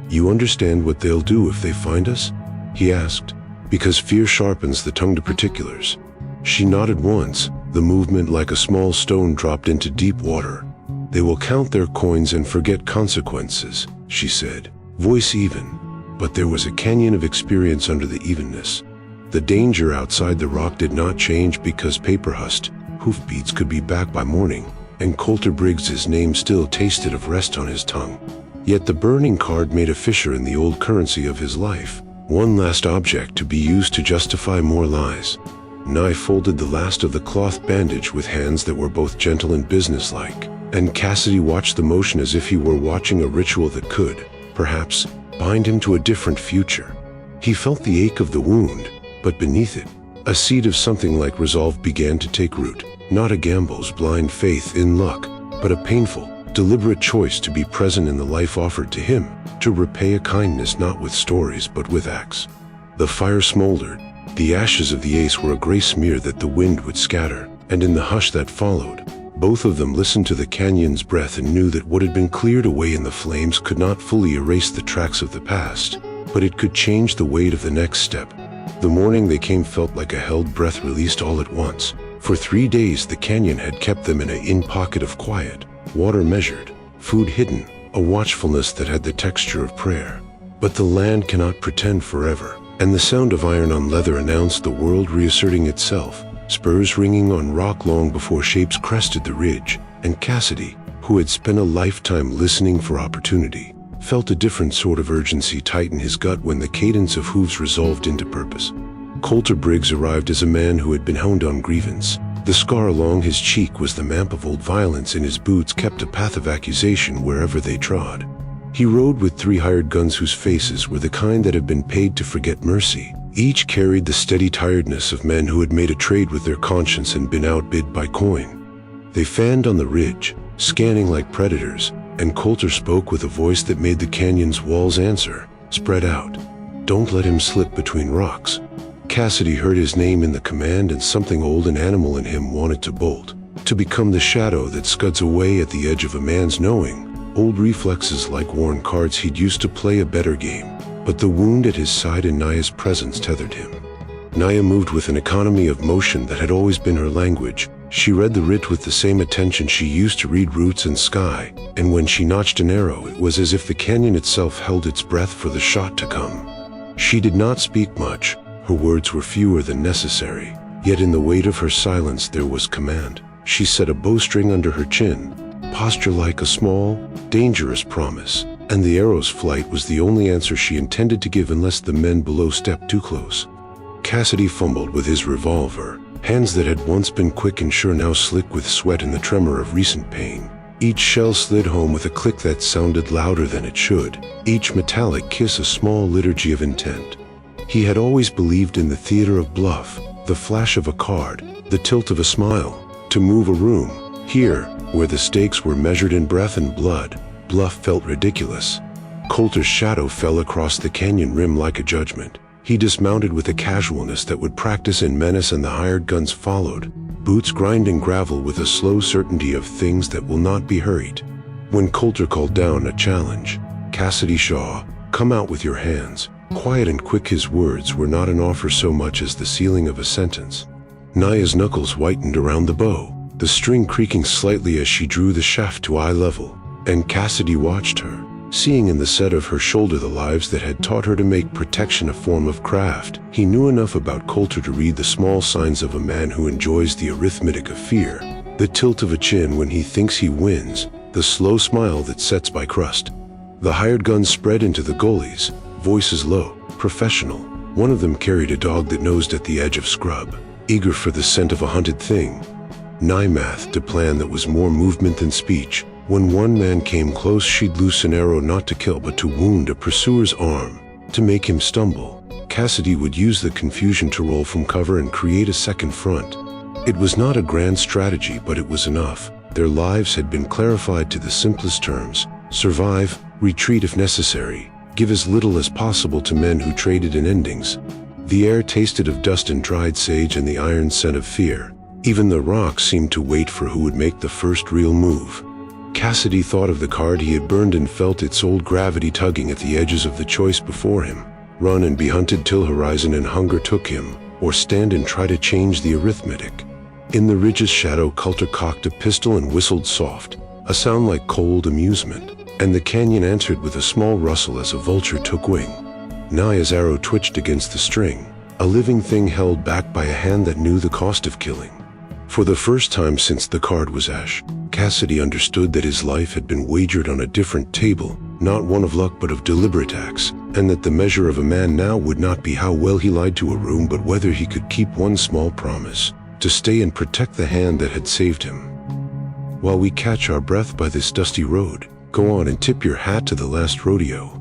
"You understand what they'll do if they find us?" he asked, because fear sharpens the tongue to particulars. She nodded once, the movement like a small stone dropped into deep water. "They will count their coins and forget consequences," she said, voice even. But there was a canyon of experience under the evenness. The danger outside the rock did not change because paper husked hoofbeats could be back by morning, and Coulter Briggs's name still tasted of rest on his tongue. Yet the burning card made a fissure in the old currency of his life, one last object to be used to justify more lies. Nye folded the last of the cloth bandage with hands that were both gentle and businesslike, and Cassidy watched the motion as if he were watching a ritual that could, perhaps, bind him to a different future. He felt the ache of the wound, but beneath it, A seed of something like resolve began to take root, not a gambler's blind faith in luck, but a painful, deliberate choice to be present in the life offered to him, to repay a kindness not with stories but with acts. The fire smoldered. The ashes of the ace were a gray smear that the wind would scatter, and in the hush that followed, both of them listened to the canyon's breath and knew that what had been cleared away in the flames could not fully erase the tracks of the past, but it could change the weight of the next step. The morning they came felt like a held breath released all at once. For 3 days the canyon had kept them in an pocket of quiet, water measured, food hidden, a watchfulness that had the texture of prayer. But the land cannot pretend forever, and the sound of iron on leather announced the world reasserting itself, spurs ringing on rock long before shapes crested the ridge, and Cassidy, who had spent a lifetime listening for opportunity, felt a different sort of urgency tighten his gut when the cadence of hooves resolved into purpose. Coulter Briggs arrived as a man who had been honed on grievance. The scar along his cheek was the map of old violence, and his boots kept a path of accusation wherever they trod. He rode with 3 hired guns whose faces were the kind that have been paid to forget mercy. Each carried the steady tiredness of men who had made a trade with their conscience and been outbid by coin. They fanned on the ridge, scanning like predators, and Coulter spoke with a voice that made the canyon's walls answer, "Spread out. Don't let him slip between rocks." Cassidy heard his name in the command, and something old and animal in him wanted to bolt, to become the shadow that scuds away at the edge of a man's knowing. Old reflexes like worn cards. He'd used to play a better game, but the wound at his side and Naya's presence tethered him. Naya moved with an economy of motion that had always been her language. She read the writ with the same attention she used to read roots and sky, and when she notched an arrow, it was as if the canyon itself held its breath for the shot to come. She did not speak much. Her words were fewer than necessary, yet in the weight of her silence there was command. She set a bowstring under her chin, posture like a small, dangerous promise, and the arrow's flight was the only answer she intended to give unless the men below stepped too close. Cassidy fumbled with his revolver, hands that had once been quick and sure now slick with sweat and the tremor of recent pain. Each shell slid home with a click that sounded louder than it should, each metallic kiss a small liturgy of intent. He had always believed in the theater of bluff, the flash of a card, the tilt of a smile, to move a room. Here, where the stakes were measured in breath and blood, bluff felt ridiculous. Coulter's shadow fell across the canyon rim like a judgment. He dismounted with a casualness that would practice in menace, and the hired guns followed, boots grinding gravel with a slow certainty of things that will not be hurried. When Coulter called down a challenge, "Cassidy Shaw, come out with your hands," quiet and quick, his words were not an offer so much as the sealing of a sentence. Naya's knuckles whitened around the bow, the string creaking slightly as she drew the shaft to eye level, and Cassidy watched her, seeing in the set of her shoulder the lives that had taught her to make protection a form of craft. He knew enough about Coulter to read the small signs of a man who enjoys the arithmetic of fear, the tilt of a chin when he thinks he wins, the slow smile that sets by crust. The hired guns spread into the gullies, voices low, professional. One of them carried a dog that nosed at the edge of scrub, eager for the scent of a hunted thing. Nye mathed a plan that was more movement than speech. When one man came close, she'd loose an arrow not to kill but to wound a pursuer's arm, to make him stumble. Cassidy would use the confusion to roll from cover and create a second front. It was not a grand strategy, but it was enough. Their lives had been clarified to the simplest terms: survive, retreat if necessary, give as little as possible to men who traded in endings. The air tasted of dust and dried sage and the iron scent of fear. Even the rocks seemed to wait for who would make the first real move. Cassidy thought of the card he had burned and felt its old gravity tugging at the edges of the choice before him. Run and be hunted till horizon and hunger took him, or stand and try to change the arithmetic. In the ridge's shadow, Coulter cocked a pistol and whistled soft, a sound like cold amusement, and the canyon answered with a small rustle as a vulture took wing. Naya's arrow twitched against the string, a living thing held back by a hand that knew the cost of killing. For the first time since the card was ash, Cassidy understood that his life had been wagered on a different table, not one of luck but of deliberate acts, and that the measure of a man now would not be how well he lied to a room but whether he could keep one small promise, to stay and protect the hand that had saved him. While we catch our breath by this dusty road, go on and tip your hat to the last rodeo.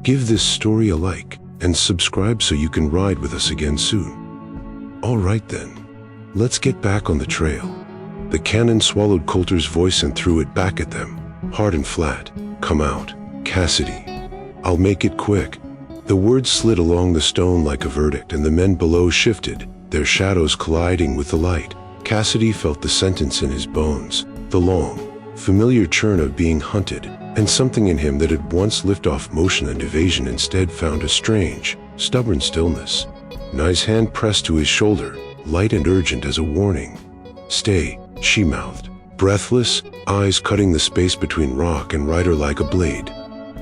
Give this story a like, and subscribe so you can ride with us again soon. "All right then. Let's get back on the trail." The cannon swallowed Coulter's voice and threw it back at them, hard and flat. "Come out, Cassidy. I'll make it quick." The words slid along the stone like a verdict, and the men below shifted, their shadows colliding with the light. Cassidy felt the sentence in his bones, the long, familiar churn of being hunted, and something in him that had once lifted off motion and evasion instead found a strange, stubborn stillness. Nye's hand pressed to his shoulder, light and urgent as a warning. "Stay," she mouthed, breathless, eyes cutting the space between rock and rider like a blade.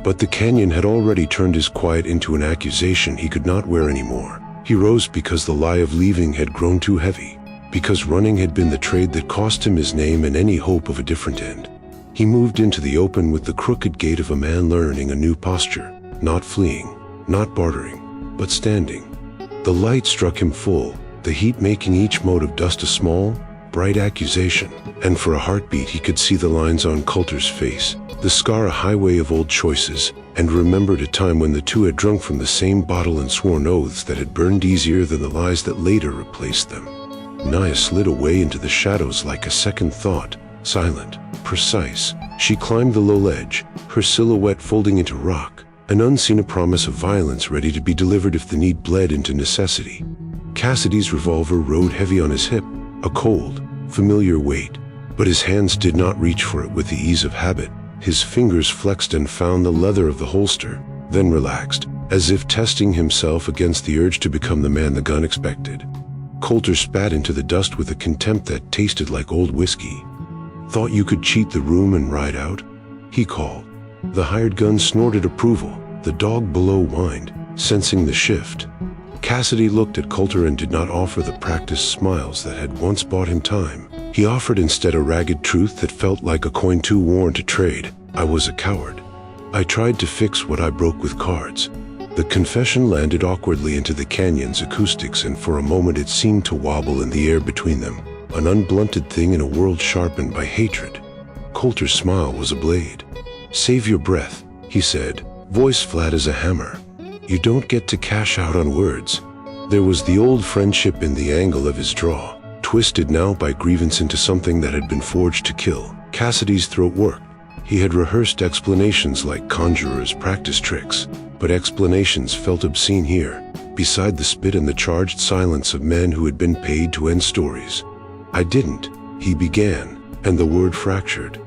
But the canyon had already turned his quiet into an accusation he could not wear anymore. He rose because the lie of leaving had grown too heavy, because running had been the trade that cost him his name and any hope of a different end. He moved into the open with the crooked gait of a man learning a new posture, not fleeing, not bartering, but standing. The light struck him full, the heat making each mote of dust a small, bright accusation, and for a heartbeat he could see the lines on Coulter's face, the scar a highway of old choices, and remembered a time when the two had drunk from the same bottle and sworn oaths that had burned easier than the lies that later replaced them. Nye slid away into the shadows like a second thought, silent, precise. She climbed the low ledge, her silhouette folding into rock, an unseen promise of violence ready to be delivered if the need bled into necessity. Cassidy's revolver rode heavy on his hip, a cold, familiar weight, but his hands did not reach for it with the ease of habit. His fingers flexed and found the leather of the holster, then relaxed, as if testing himself against the urge to become the man the gun expected. Coulter spat into the dust with a contempt that tasted like old whiskey. "Thought you could cheat the room and ride out?" he called. The hired gun snorted approval. The dog below whined, sensing the shift. Cassidy looked at Coulter and did not offer the practiced smiles that had once bought him time. He offered instead a ragged truth that felt like a coin too worn to trade. "I was a coward. I tried to fix what I broke with cards." The confession landed awkwardly into the canyon's acoustics, and for a moment it seemed to wobble in the air between them, an unblunted thing in a world sharpened by hatred. Coulter's smile was a blade. "Save your breath," he said, voice flat as a hammer. "You don't get to cash out on words." There was the old friendship in the angle of his draw, twisted now by grievance into something that had been forged to kill. Cassidy's throat worked. He had rehearsed explanations like conjurers' practice tricks, but explanations felt obscene here, beside the spit and the charged silence of men who had been paid to end stories. "I didn't," he began, and the word fractured.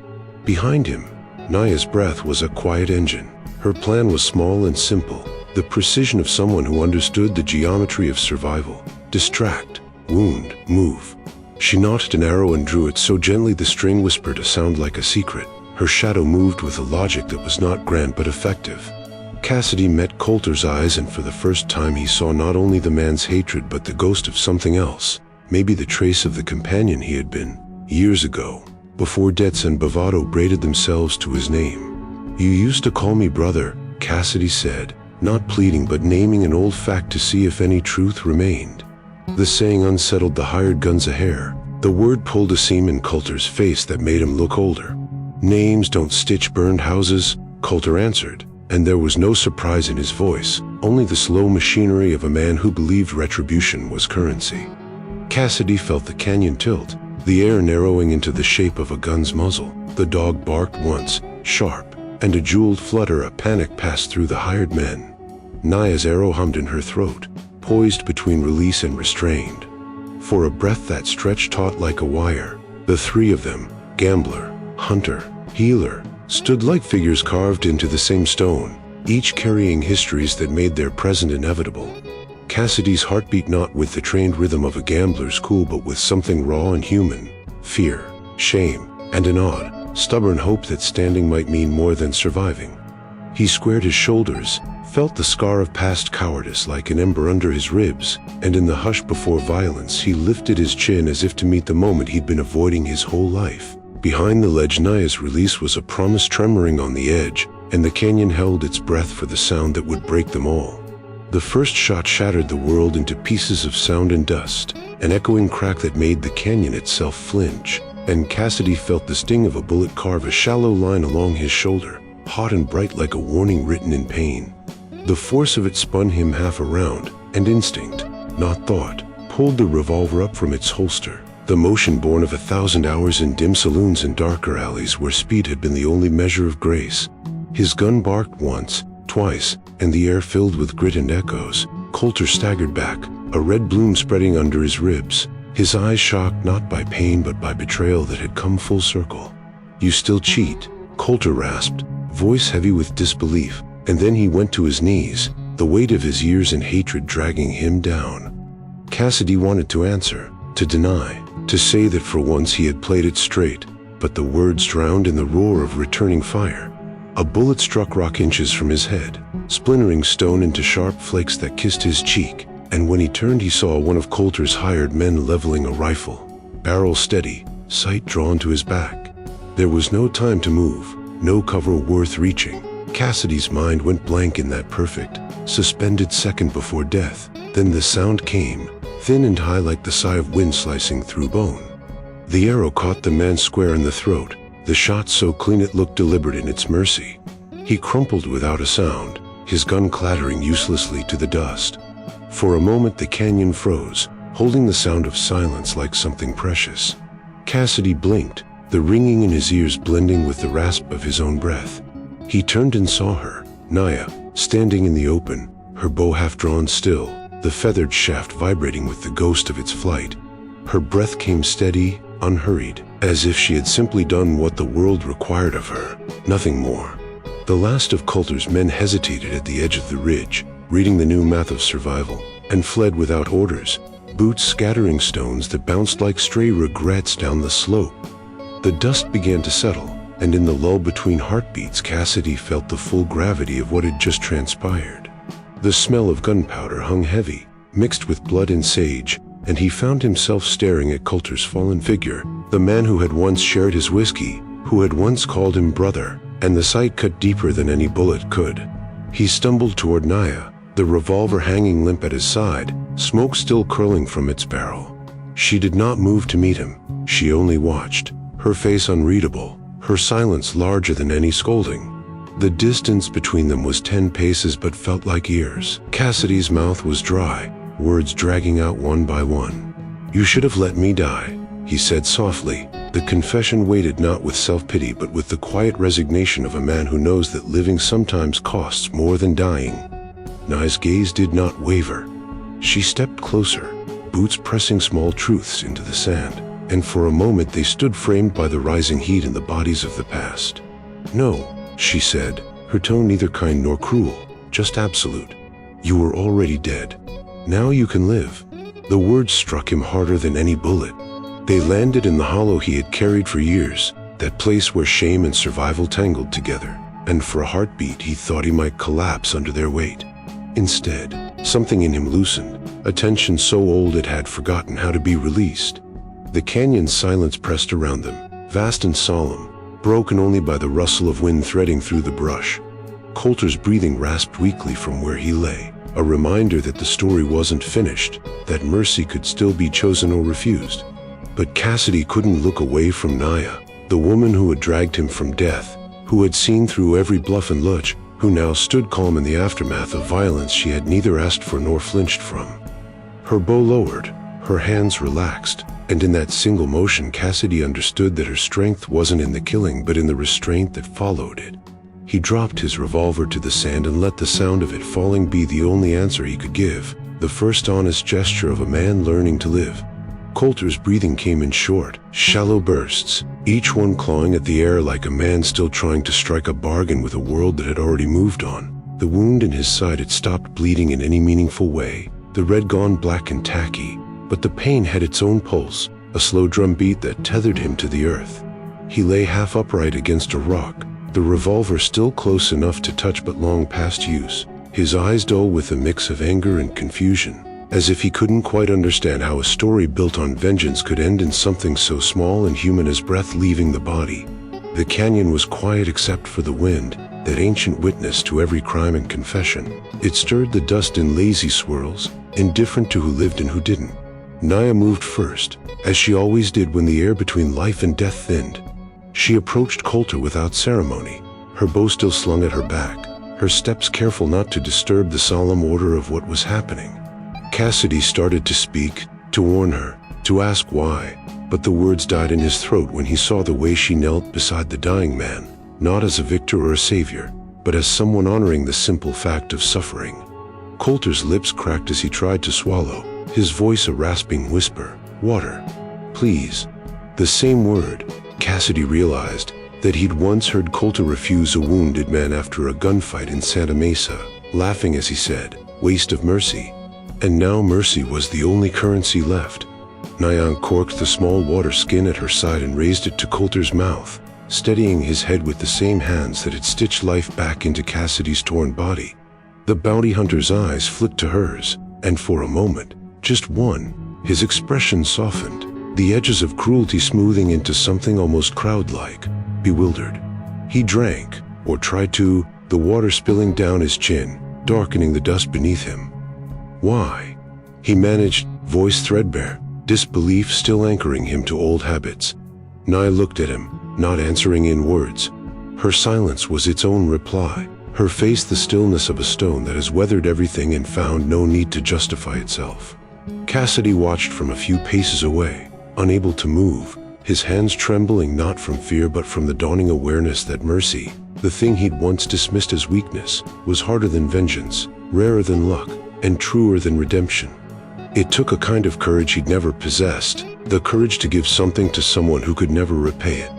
Behind him, Nye's breath was a quiet engine. Her plan was small and simple, the precision of someone who understood the geometry of survival. Distract, wound, move. She knotted an arrow and drew it so gently the string whispered a sound like a secret. Her shadow moved with a logic that was not grand but effective. Cassidy met Coulter's eyes, and for the first time he saw not only the man's hatred but the ghost of something else, maybe the trace of the companion he had been, years ago, before debts and bravado braided themselves to his name. "You used to call me brother," Cassidy said, not pleading but naming an old fact to see if any truth remained. The saying unsettled the hired gun's a hair. The word pulled a seam in Coulter's face that made him look older. "Names don't stitch burned houses," Coulter answered, and there was no surprise in his voice, only the slow machinery of a man who believed retribution was currency. Cassidy felt the canyon tilt, the air narrowing into the shape of a gun's muzzle. The dog barked once, sharp, and a jeweled flutter of panic passed through the hired men. Nye's arrow hummed in her throat, poised between release and restrained. For a breath that stretched taut like a wire, the three of them, gambler, hunter, healer, stood like figures carved into the same stone, each carrying histories that made their present inevitable. Cassidy's heart beat not with the trained rhythm of a gambler's cool but with something raw and human, fear, shame, and an odd, stubborn hope that standing might mean more than surviving. He squared his shoulders, felt the scar of past cowardice like an ember under his ribs, and in the hush before violence he lifted his chin as if to meet the moment he'd been avoiding his whole life. Behind the ledge Nye's release was a promise tremoring on the edge, and the canyon held its breath for the sound that would break them all. The first shot shattered the world into pieces of sound and dust, an echoing crack that made the canyon itself flinch, and Cassidy felt the sting of a bullet carve a shallow line along his shoulder, hot and bright like a warning written in pain. The force of it spun him half around, and instinct, not thought, pulled the revolver up from its holster, the motion born of 1,000 hours in dim saloons and darker alleys where speed had been the only measure of grace. His gun barked once, twice, and the air filled with grit and echoes. Coulter staggered back, a red bloom spreading under his ribs, his eyes shocked not by pain but by betrayal that had come full circle. "You still cheat," Coulter rasped, voice heavy with disbelief, and then he went to his knees, the weight of his years and hatred dragging him down. Cassidy wanted to answer, to deny, to say that for once he had played it straight, but the words drowned in the roar of returning fire. A bullet struck rock inches from his head, splintering stone into sharp flakes that kissed his cheek, and when he turned he saw one of Coulter's hired men leveling a rifle, barrel steady, sight drawn to his back. There was no time to move, no cover worth reaching. Cassidy's mind went blank in that perfect, suspended second before death. Then the sound came, thin and high like the sigh of wind slicing through bone. The arrow caught the man square in the throat, the shot so clean it looked deliberate in its mercy. He crumpled without a sound, his gun clattering uselessly to the dust. For a moment the canyon froze, holding the sound of silence like something precious. Cassidy blinked, the ringing in his ears blending with the rasp of his own breath. He turned and saw her, Naya, standing in the open, her bow half drawn still, the feathered shaft vibrating with the ghost of its flight. Her breath came steady, unhurried, as if she had simply done what the world required of her, nothing more. The last of Coulter's men hesitated at the edge of the ridge, reading the new math of survival, and fled without orders, boots scattering stones that bounced like stray regrets down the slope. The dust began to settle, and in the lull between heartbeats Cassidy felt the full gravity of what had just transpired. The smell of gunpowder hung heavy, mixed with blood and sage, and he found himself staring at Coulter's fallen figure, the man who had once shared his whiskey, who had once called him brother, and the sight cut deeper than any bullet could. He stumbled toward Naya, the revolver hanging limp at his side, smoke still curling from its barrel. She did not move to meet him, she only watched, her face unreadable, her silence larger than any scolding. The distance between them was 10 paces but felt like years. Cassidy's mouth was dry, words dragging out one by one. "You should have let me die," he said softly. The confession weighted not with self-pity but with the quiet resignation of a man who knows that living sometimes costs more than dying. Naya's gaze did not waver. She stepped closer, boots pressing small truths into the sand, and for a moment they stood framed by the rising heat in the bodies of the past. "No," she said, her tone neither kind nor cruel, just absolute. "You were already dead. Now you can live." The words struck him harder than any bullet. They landed in the hollow he had carried for years, that place where shame and survival tangled together, and for a heartbeat he thought he might collapse under their weight. Instead, something in him loosened, a tension so old it had forgotten how to be released. The canyon's silence pressed around them, vast and solemn, broken only by the rustle of wind threading through the brush. Coulter's breathing rasped weakly from where he lay, a reminder that the story wasn't finished, that mercy could still be chosen or refused. But Cassidy couldn't look away from Naya, the woman who had dragged him from death, who had seen through every bluff and lurch, who now stood calm in the aftermath of violence she had neither asked for nor flinched from. Her bow lowered, her hands relaxed, and in that single motion Cassidy understood that her strength wasn't in the killing but in the restraint that followed it. He dropped his revolver to the sand and let the sound of it falling be the only answer he could give, the first honest gesture of a man learning to live. Coulter's breathing came in short, shallow bursts, each one clawing at the air like a man still trying to strike a bargain with a world that had already moved on. The wound in his side had stopped bleeding in any meaningful way, the red gone black and tacky, but the pain had its own pulse, a slow drum beat that tethered him to the earth. He lay half upright against a rock, the revolver still close enough to touch but long past use, his eyes dull with a mix of anger and confusion, as if he couldn't quite understand how a story built on vengeance could end in something so small and human as breath leaving the body. The canyon was quiet except for the wind, that ancient witness to every crime and confession. It stirred the dust in lazy swirls, indifferent to who lived and who didn't. Naya moved first, as she always did when the air between life and death thinned. She approached Coulter without ceremony, her bow still slung at her back, her steps careful not to disturb the solemn order of what was happening. Cassidy started to speak, to warn her, to ask why, but the words died in his throat when he saw the way she knelt beside the dying man, not as a victor or a savior, but as someone honoring the simple fact of suffering. Coulter's lips cracked as he tried to swallow, his voice a rasping whisper, "Water, please." The same word. Cassidy realized that he'd once heard Coulter refuse a wounded man after a gunfight in Santa Mesa, laughing as he said, "Waste of mercy." And now mercy was the only currency left. Nia uncorked the small water skin at her side and raised it to Coulter's mouth, steadying his head with the same hands that had stitched life back into Cassidy's torn body. The bounty hunter's eyes flicked to hers, and for a moment, just one, his expression softened, the edges of cruelty smoothing into something almost crowd-like, bewildered. He drank, or tried to, the water spilling down his chin, darkening the dust beneath him. "Why?" he managed, voice threadbare, disbelief still anchoring him to old habits. Nia looked at him, not answering in words. Her silence was its own reply, her face the stillness of a stone that has weathered everything and found no need to justify itself. Cassidy watched from a few paces away, unable to move, his hands trembling not from fear but from the dawning awareness that mercy, the thing he'd once dismissed as weakness, was harder than vengeance, rarer than luck, and truer than redemption. It took a kind of courage he'd never possessed, the courage to give something to someone who could never repay it.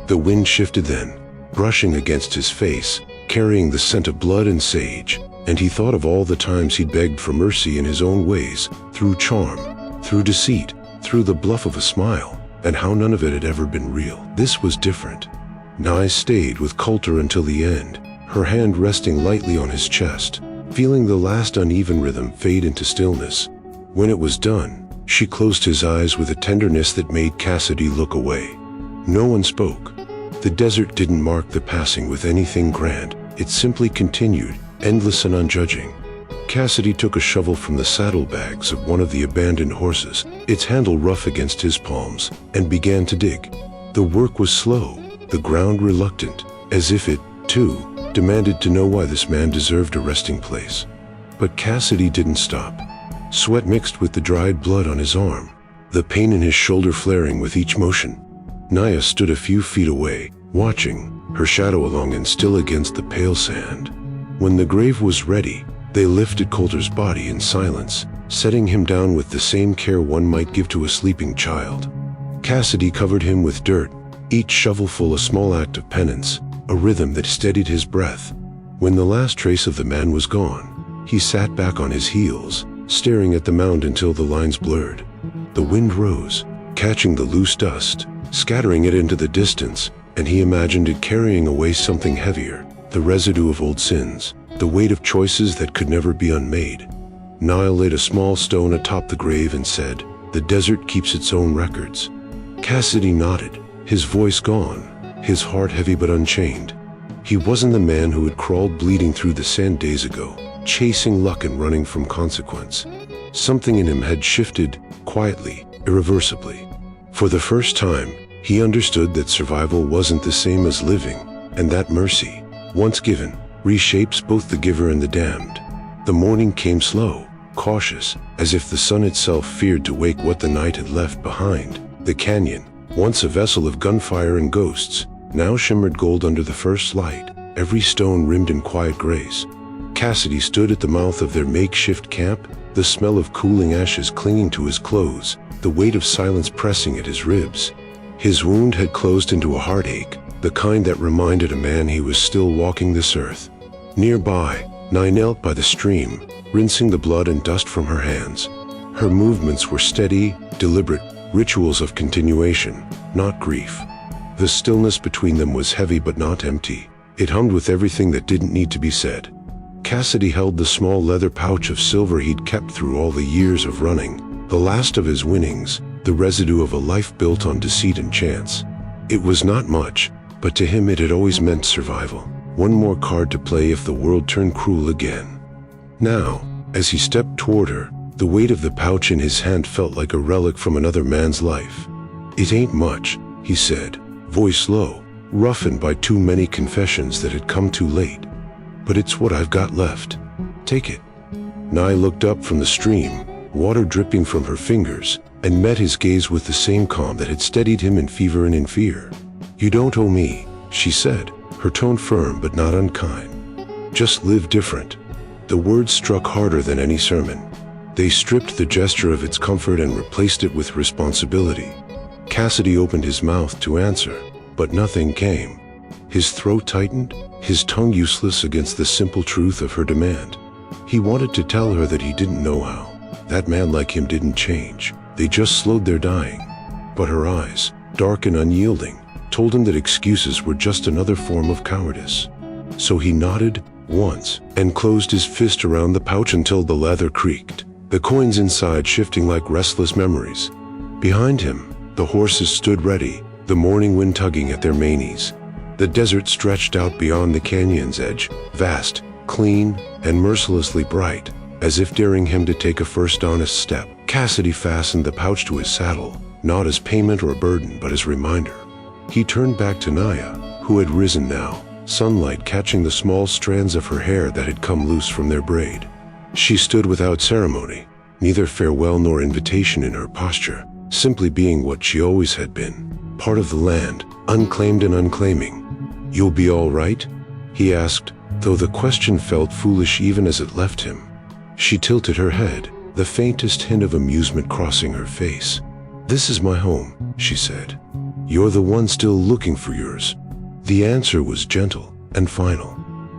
The wind shifted then, brushing against his face, carrying the scent of blood and sage, and he thought of all the times he'd begged for mercy in his own ways, through charm, through deceit, through the bluff of a smile, and how none of it had ever been real. This was different. Nia stayed with Coulter until the end, her hand resting lightly on his chest, feeling the last uneven rhythm fade into stillness. When it was done, she closed his eyes with a tenderness that made Cassidy look away. No one spoke. The desert didn't mark the passing with anything grand, it simply continued, endless and unjudging. Cassidy took a shovel from the saddlebags of one of the abandoned horses, its handle rough against his palms, and began to dig. The work was slow, the ground reluctant, as if it, too, demanded to know why this man deserved a resting place. But Cassidy didn't stop. Sweat mixed with the dried blood on his arm, the pain in his shoulder flaring with each motion. Nia stood a few feet away, watching, her shadow long and still against the pale sand. When the grave was ready, they lifted Coulter's body in silence, setting him down with the same care one might give to a sleeping child. Cassidy covered him with dirt, each shovelful a small act of penance, a rhythm that steadied his breath. When the last trace of the man was gone, he sat back on his heels, staring at the mound until the lines blurred. The wind rose, catching the loose dust, scattering it into the distance, and he imagined it carrying away something heavier, the residue of old sins, the weight of choices that could never be unmade. Nia laid a small stone atop the grave and said, "The desert keeps its own records." Cassidy nodded, his voice gone, his heart heavy but unchained. He wasn't the man who had crawled bleeding through the sand days ago, chasing luck and running from consequence. Something in him had shifted, quietly, irreversibly. For the first time, he understood that survival wasn't the same as living, and that mercy, once given, reshapes both the giver and the damned. The morning came slow, cautious, as if the sun itself feared to wake what the night had left behind. The canyon, once a vessel of gunfire and ghosts, now shimmered gold under the first light, every stone rimmed in quiet grace. Cassidy stood at the mouth of their makeshift camp, the smell of cooling ashes clinging to his clothes, the weight of silence pressing at his ribs. His wound had closed into a heartache, the kind that reminded a man he was still walking this earth. Nearby, Nia knelt by the stream, rinsing the blood and dust from her hands. Her movements were steady, deliberate, rituals of continuation, not grief. The stillness between them was heavy but not empty. It hummed with everything that didn't need to be said. Cassidy held the small leather pouch of silver he'd kept through all the years of running, the last of his winnings, the residue of a life built on deceit and chance. It was not much, but to him it had always meant survival. One more card to play if the world turned cruel again. Now, as he stepped toward her, the weight of the pouch in his hand felt like a relic from another man's life. "It ain't much," he said, voice low, roughened by too many confessions that had come too late. "But it's what I've got left. Take it." Nia looked up from the stream, water dripping from her fingers, and met his gaze with the same calm that had steadied him in fever and in fear. "You don't owe me," she said, her tone firm but not unkind. "Just live different." The words struck harder than any sermon. They stripped the gesture of its comfort and replaced it with responsibility. Cassidy opened his mouth to answer, but nothing came. His throat tightened, his tongue useless against the simple truth of her demand. He wanted to tell her that he didn't know how. That man like him didn't change. They just slowed their dying. But her eyes, dark and unyielding, told him that excuses were just another form of cowardice. So he nodded once and closed his fist around the pouch until the leather creaked, the coins inside shifting like restless memories. Behind him, the horses stood ready, the morning wind tugging at their manes. The desert stretched out beyond the canyon's edge, vast, clean, and mercilessly bright, as if daring him to take a first honest step. Cassidy fastened the pouch to his saddle, not as payment or burden but as reminder. He turned back to Naya, who had risen now, sunlight catching the small strands of her hair that had come loose from their braid. She stood without ceremony, neither farewell nor invitation in her posture, simply being what she always had been, part of the land, unclaimed and unclaiming. "You'll be all right?" he asked, though the question felt foolish even as it left him. She tilted her head, the faintest hint of amusement crossing her face. "This is my home," she said. "You're the one still looking for yours." The answer was gentle and final.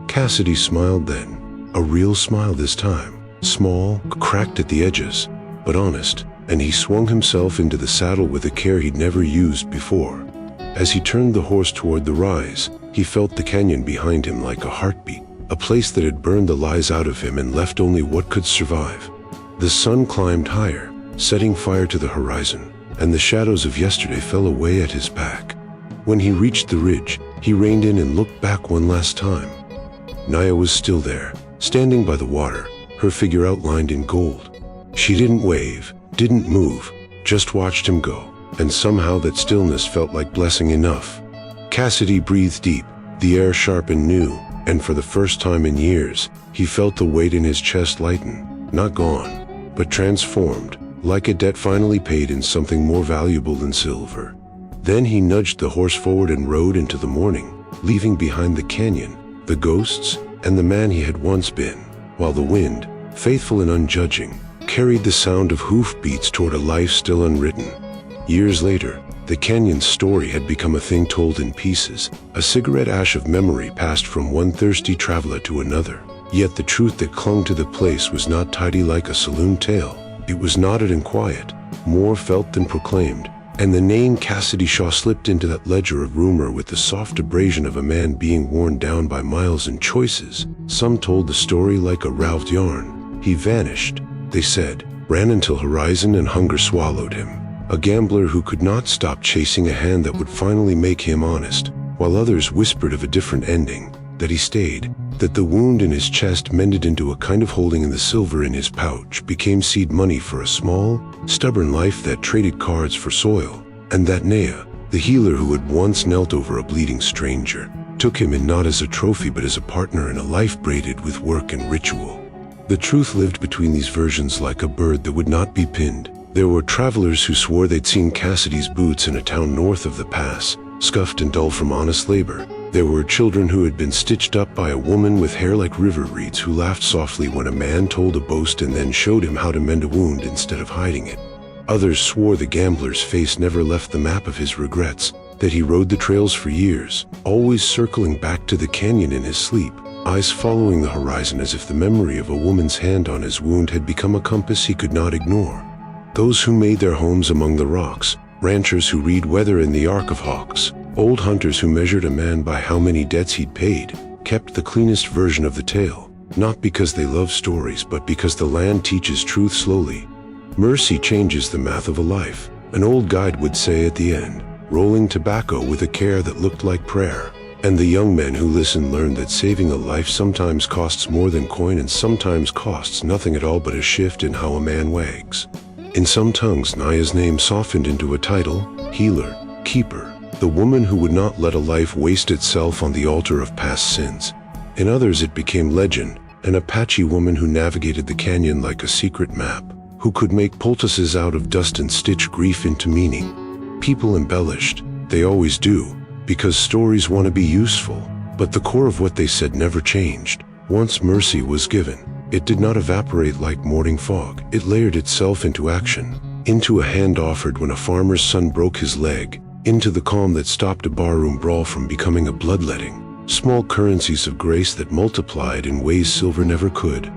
Cassidy smiled then, a real smile this time, small, cracked at the edges, but honest, and he swung himself into the saddle with a care he'd never used before. As he turned the horse toward the rise, he felt the canyon behind him like a heartbeat, a place that had burned the lies out of him and left only what could survive. The sun climbed higher, setting fire to the horizon, and the shadows of yesterday fell away at his back. When he reached the ridge, he reined in and looked back one last time. Naya was still there, standing by the water, her figure outlined in gold. She didn't wave, didn't move, just watched him go, and somehow that stillness felt like blessing enough. Cassidy breathed deep, the air sharp and new, and for the first time in years, he felt the weight in his chest lighten, not gone, but transformed, like a debt finally paid in something more valuable than silver. Then he nudged the horse forward and rode into the morning, leaving behind the canyon, the ghosts, and the man he had once been, while the wind, faithful and unjudging, carried the sound of hoofbeats toward a life still unwritten. Years later, the canyon's story had become a thing told in pieces, a cigarette ash of memory passed from one thirsty traveler to another. Yet the truth that clung to the place was not tidy like a saloon tale. It was knotted and quiet, more felt than proclaimed, and the name Cassidy Shaw slipped into that ledger of rumor with the soft abrasion of a man being worn down by miles and choices. Some told the story like a ralphed yarn. He vanished, they said, ran until horizon and hunger swallowed him. A gambler who could not stop chasing a hand that would finally make him honest, while others whispered of a different ending, that he stayed, that the wound in his chest mended into a kind of holding and the silver in his pouch became seed money for a small, stubborn life that traded cards for soil, and that Naya, the healer who had once knelt over a bleeding stranger, took him in not as a trophy but as a partner in a life braided with work and ritual. The truth lived between these versions like a bird that would not be pinned. There were travelers who swore they'd seen Cassidy's boots in a town north of the pass, scuffed and dull from honest labor. There were children who had been stitched up by a woman with hair like river reeds who laughed softly when a man told a boast and then showed him how to mend a wound instead of hiding it. Others swore the gambler's face never left the map of his regrets, that he rode the trails for years, always circling back to the canyon in his sleep, eyes following the horizon as if the memory of a woman's hand on his wound had become a compass he could not ignore. Those who made their homes among the rocks, ranchers who read weather in the Ark of Hawks, old hunters who measured a man by how many debts he'd paid, kept the cleanest version of the tale, not because they love stories but because the land teaches truth slowly. Mercy changes the math of a life, an old guide would say at the end, rolling tobacco with a care that looked like prayer. And the young men who listened learned that saving a life sometimes costs more than coin and sometimes costs nothing at all but a shift in how a man wags. In some tongues, Naya's name softened into a title, healer, keeper, the woman who would not let a life waste itself on the altar of past sins. In others it became legend, an Apache woman who navigated the canyon like a secret map, who could make poultices out of dust and stitch grief into meaning. People embellished, they always do, because stories want to be useful, but the core of what they said never changed. Once mercy was given, it did not evaporate like morning fog. It layered itself into action, into a hand offered when a farmer's son broke his leg, into the calm that stopped a barroom brawl from becoming a bloodletting. Small currencies of grace that multiplied in ways silver never could.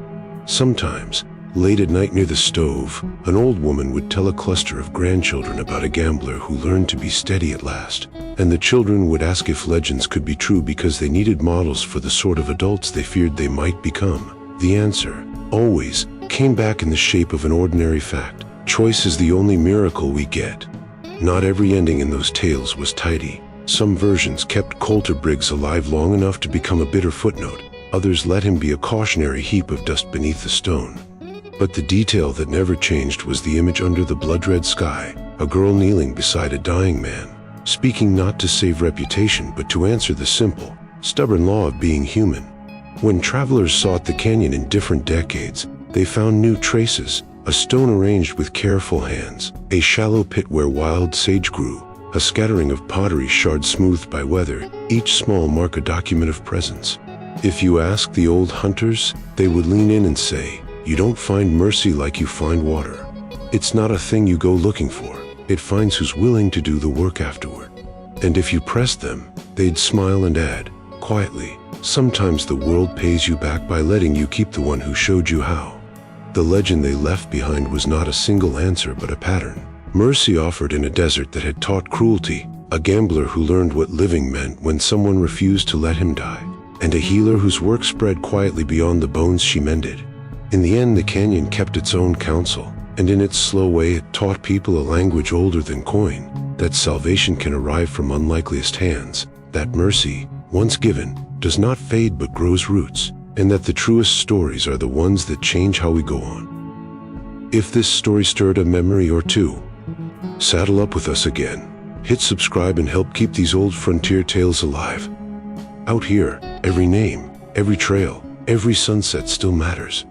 Sometimes, late at night near the stove, an old woman would tell a cluster of grandchildren about a gambler who learned to be steady at last, and the children would ask if legends could be true because they needed models for the sort of adults they feared they might become. The answer, always, came back in the shape of an ordinary fact. Choice is the only miracle we get. Not every ending in those tales was tidy. Some versions kept Coulter Briggs alive long enough to become a bitter footnote. Others let him be a cautionary heap of dust beneath the stone. But the detail that never changed was the image under the blood-red sky, a girl kneeling beside a dying man, speaking not to save reputation but to answer the simple, stubborn law of being human. When travelers sought the canyon in different decades, they found new traces, a stone arranged with careful hands, a shallow pit where wild sage grew, a scattering of pottery shards smoothed by weather, each small mark a document of presence. If you ask the old hunters, they would lean in and say, "You don't find mercy like you find water. It's not a thing you go looking for. It finds who's willing to do the work afterward." And if you pressed them, they'd smile and add, quietly, "Sometimes the world pays you back by letting you keep the one who showed you how." The legend they left behind was not a single answer but a pattern. Mercy offered in a desert that had taught cruelty, a gambler who learned what living meant when someone refused to let him die, and a healer whose work spread quietly beyond the bones she mended. In the end, the canyon kept its own counsel, and in its slow way it taught people a language older than coin, that salvation can arrive from unlikeliest hands, that mercy, once given, does not fade but grows roots, and that the truest stories are the ones that change how we go on. If this story stirred a memory or two, saddle up with us again. Hit subscribe and help keep these old frontier tales alive. Out here, every name, every trail, every sunset still matters.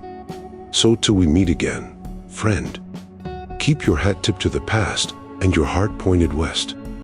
So till we meet again, friend, keep your hat tipped to the past and your heart pointed west.